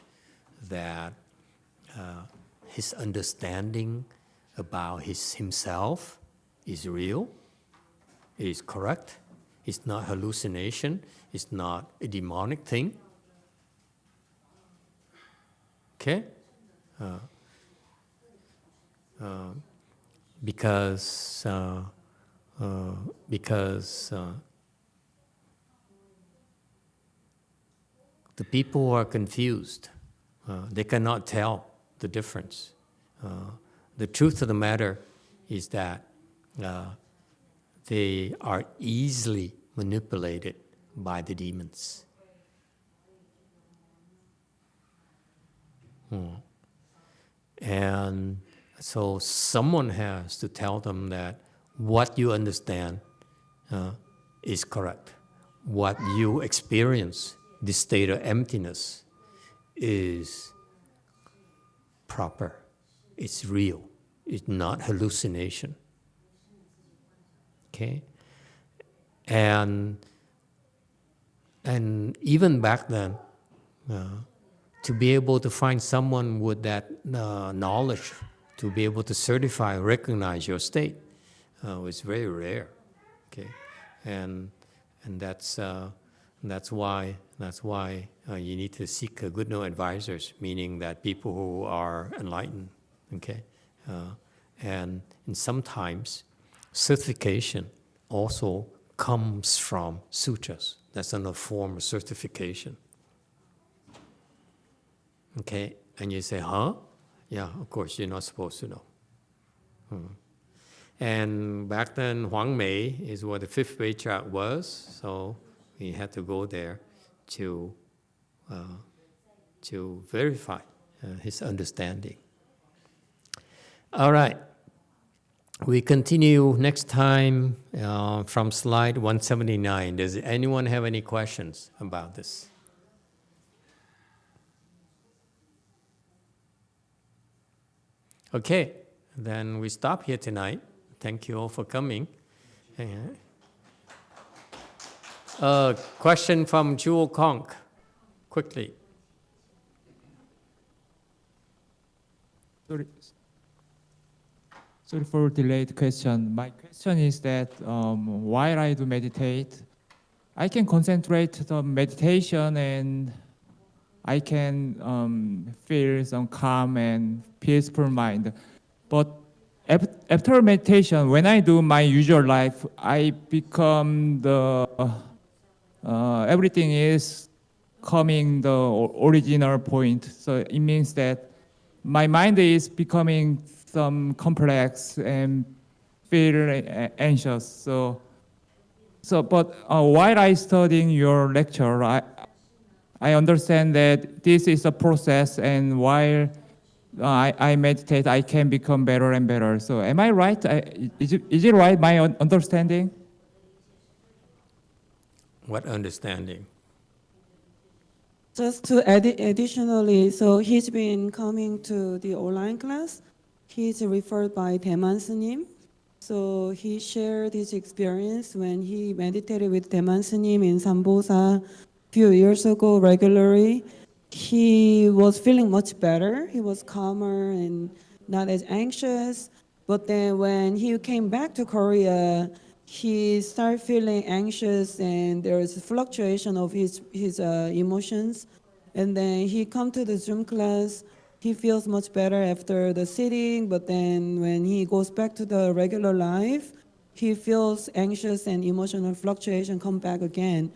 that his understanding about himself is real, is correct, it's not hallucination, it's not a demonic thing. Okay? Because the people are confused. They cannot tell the difference. The truth of the matter is that they are easily manipulated by the demons. And so someone has to tell them that what you understand is correct. What you experience, this state of emptiness, is proper. It's real. It's not hallucination. okay? And even back then, to be able to find someone with that knowledge, to be able to certify, recognize your state, was very rare, okay? And that's why you need to seek good know advisors, meaning that people who are enlightened, okay? And sometimes certification also comes from sutras. That's another form of certification. Okay, and you say, huh? Yeah, of course, you're not supposed to know. And back then, Huang Mei is what the fifth patriarch was, so we had to go there to verify his understanding. All right, we continue next time from slide 179. Does anyone have any questions about this? Okay, then we stop here tonight. Thank you all for coming. Question from Jewel Conk, quickly. Sorry for delayed question. My question is that while I do meditate, I can concentrate on meditation and I can feel some calm and peaceful mind. But after meditation, when I do my usual life, I become everything is coming the original point. So it means that my mind is becoming some complex and feel anxious. But while I studying your lecture, I understand that this is a process, and while I meditate, I can become better and better. So am I right? Is it right, my understanding? What understanding? Just to add additionally, so he's been coming to the online class. He's referred by Daeman S님. So he shared his experience when he meditated with Daeman S님 in Sambosa few years ago regularly. He was feeling much better. He was calmer and not as anxious. But then when he came back to Korea, he started feeling anxious, and there was fluctuation of his emotions. And then he come to the Zoom class. He feels much better after the sitting, but then when he goes back to the regular life, he feels anxious and emotional fluctuation come back again.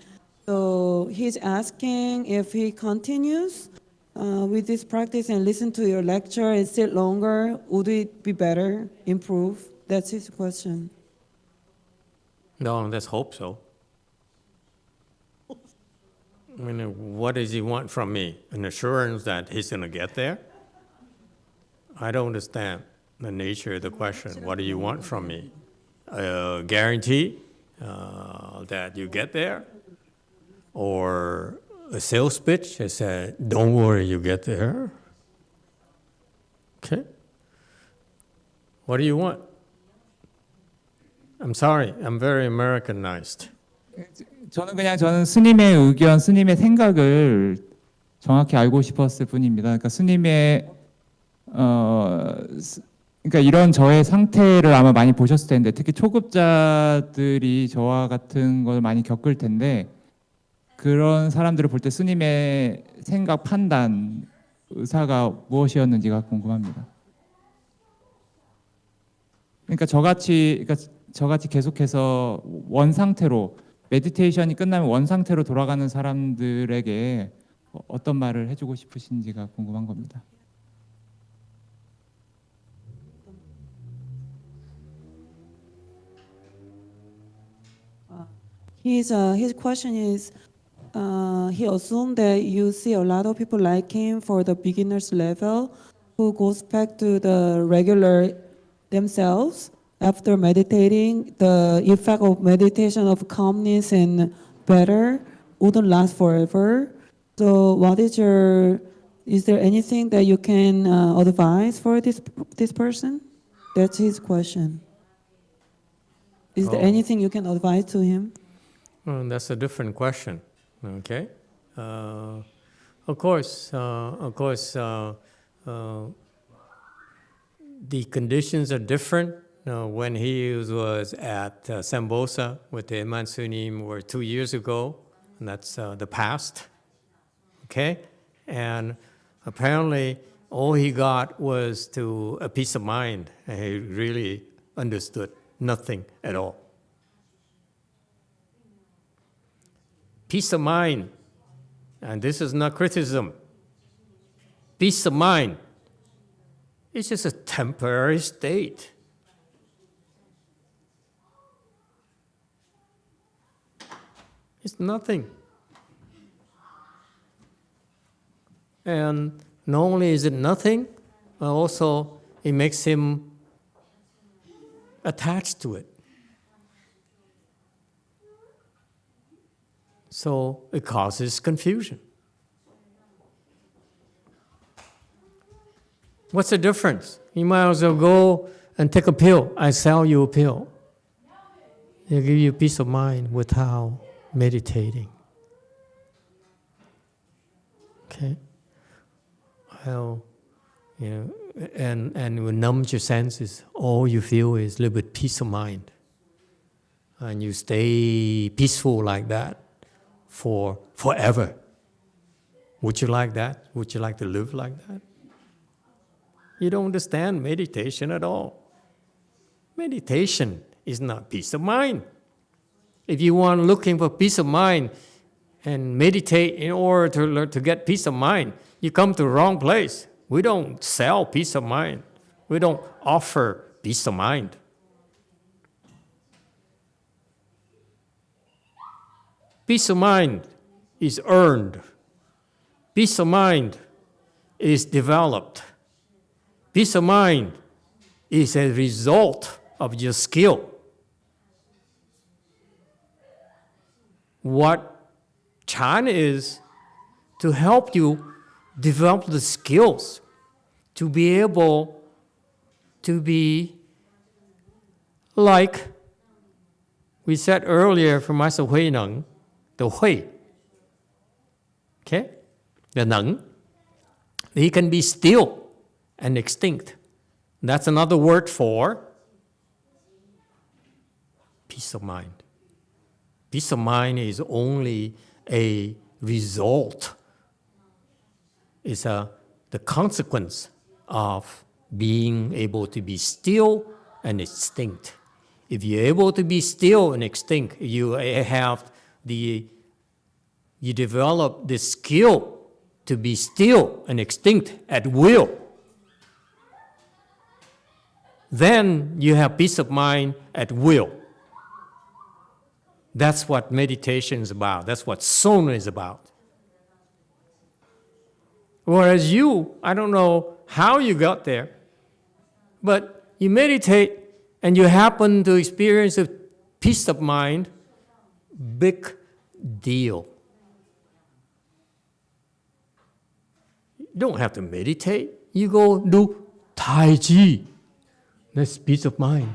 So he's asking if he continues with this practice and listen to your lecture and sit longer, would it be better, improve? That's his question. No, let's hope so. I mean, what does he want from me? An assurance that he's going to get there? I don't understand the nature of the question. What do you want from me? A guarantee that you get there? Or a sales pitch that said, don't worry, you get there? Okay. What do you want? I'm sorry, I'm very Americanized. 저는 스님의 의견, 스님의 생각을 정확히 알고 싶었을 뿐입니다. 그러니까 스님의 그러니까 이런 저의 상태를 아마 많이 보셨을 텐데, 특히 초급자들이 저와 같은 걸 많이 겪을 텐데, 그런 사람들을 볼 때 스님의 생각, 판단, 의사가 무엇이었는지가 궁금합니다. 그러니까 저같이 계속해서 원 상태로, 메디테이션이 끝나면 원 상태로 돌아가는 사람들에게 어떤 말을 해주고 싶으신지가 궁금한 겁니다. His question is, he assumed that you see a lot of people like him for the beginner's level who goes back to the regular themselves after meditating. The effect of meditation of calmness and better wouldn't last forever. So is there anything that you can advise for this person? That's his question. Is there anything you can advise to him? That's a different question. Okay, of course, the conditions are different. When he was at Sambosa with the Mansunim were 2 years ago, and that's the past. Okay, and apparently all he got was a peace of mind, and he really understood nothing at all. Peace of mind, and this is not criticism. Peace of mind is just a temporary state. It's nothing. And not only is it nothing, but also it makes him attached to it. So it causes confusion. What's the difference? You might as well go and take a pill. I sell you a pill. They give you peace of mind without meditating. Okay? Well, and it numbs your senses. All you feel is a little bit peace of mind. And you stay peaceful like that for forever. Would you like that? Would you like to live like that? You don't understand meditation at all. Meditation is not peace of mind. If you want looking for peace of mind and meditate in order to learn to get peace of mind, you come to the wrong place. We don't sell peace of mind. We don't offer peace of mind. Peace of mind is earned. Peace of mind is developed. Peace of mind is a result of your skill. What Chan is to help you develop the skills to be able to be like we said earlier from Master Hui Neng, the Hui, okay, the Neng, he can be still and extinct. That's another word for peace of mind. Peace of mind is only a result. It's the consequence of being able to be still and extinct. If you're able to be still and extinct, you develop the skill to be still and extinct at will. Then you have peace of mind at will. That's what meditation is about. That's what Sona is about. Whereas you, I don't know how you got there, but you meditate and you happen to experience a peace of mind, big deal. You don't have to meditate. You go do Tai Chi. That's peace of mind.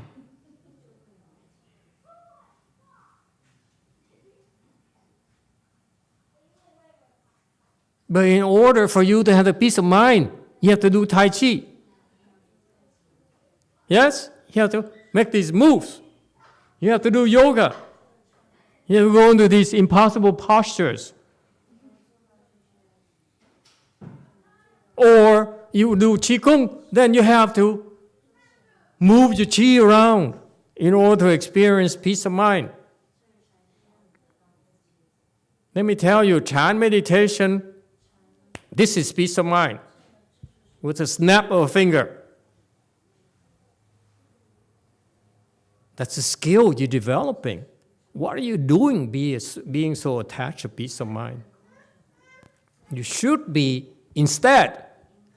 But in order for you to have the peace of mind, you have to do Tai Chi. Yes? You have to make these moves. You have to do yoga. You have to go into these impossible postures. Or you do Qigong, then you have to move your Qi around in order to experience peace of mind. Let me tell you, Chan meditation, this is peace of mind with a snap of a finger. That's a skill you're developing. What are you doing being so attached to peace of mind? You should be instead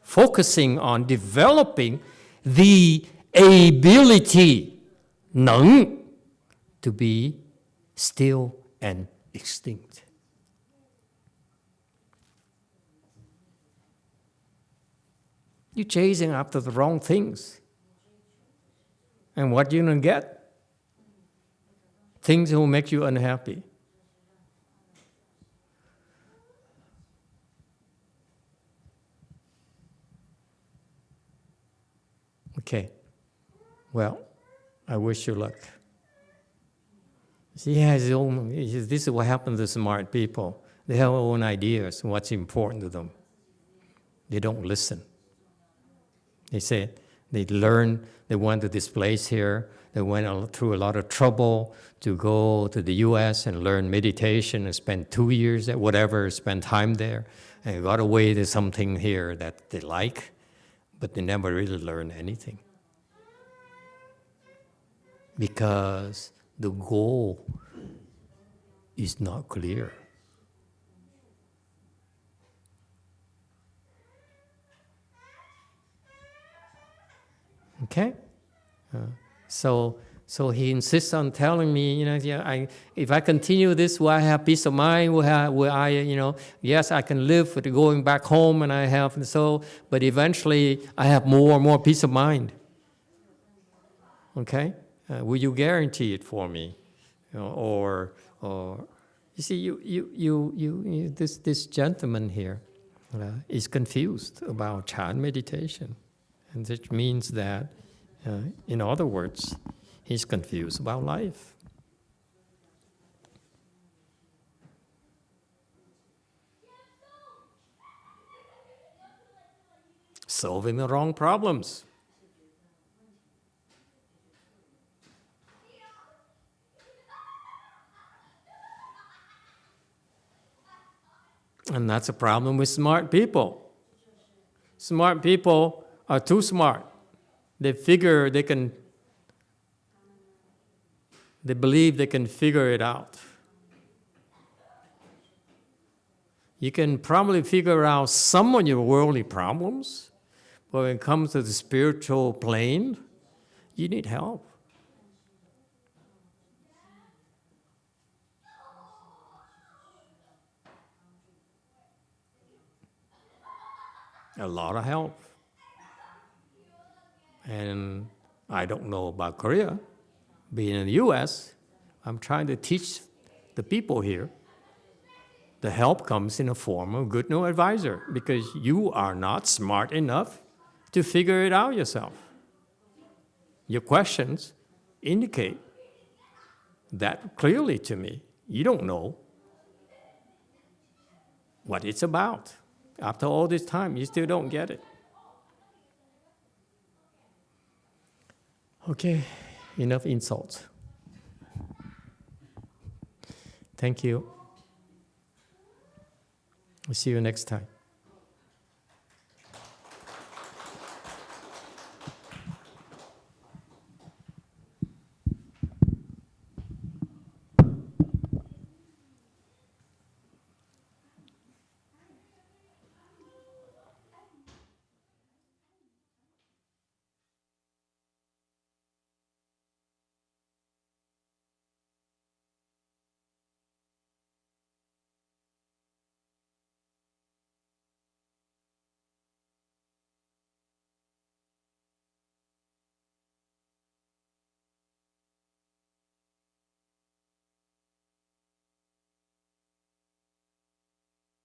focusing on developing the ability,能, to be still and extinct. You're chasing after the wrong things. And what you're going to get? things will make you unhappy. Okay, well, I wish you luck. He has his own, this is what happens to smart people. They have their own ideas, what's important to them. They don't listen. They say, they learn, they went to this place here, they went through a lot of trouble to go to the US and learn meditation and spend 2 years at whatever, spend time there, and got away to something here that they like, but they never really learn anything. Because the goal is not clear. Okay? So he insists on telling me, if I continue this, will I have peace of mind? Will I, yes, I can live with going back home and I have, but eventually I have more and more peace of mind. Okay? Will you guarantee it for me? Or you see, this gentleman here is confused about child meditation. And which means that, in other words, he's confused about life. Solving the wrong problems. And that's a problem with smart people. Smart people are too smart. They believe they can figure it out. You can probably figure out some of your worldly problems, but when it comes to the spiritual plane, you need help. A lot of help. And I don't know about Korea. Being in the US, I'm trying to teach the people here. The help comes in the form of a good no advisor because you are not smart enough to figure it out yourself. Your questions indicate that clearly to me. You don't know what it's about. After all this time, you still don't get it. Okay, enough insults. Thank you. We'll see you next time.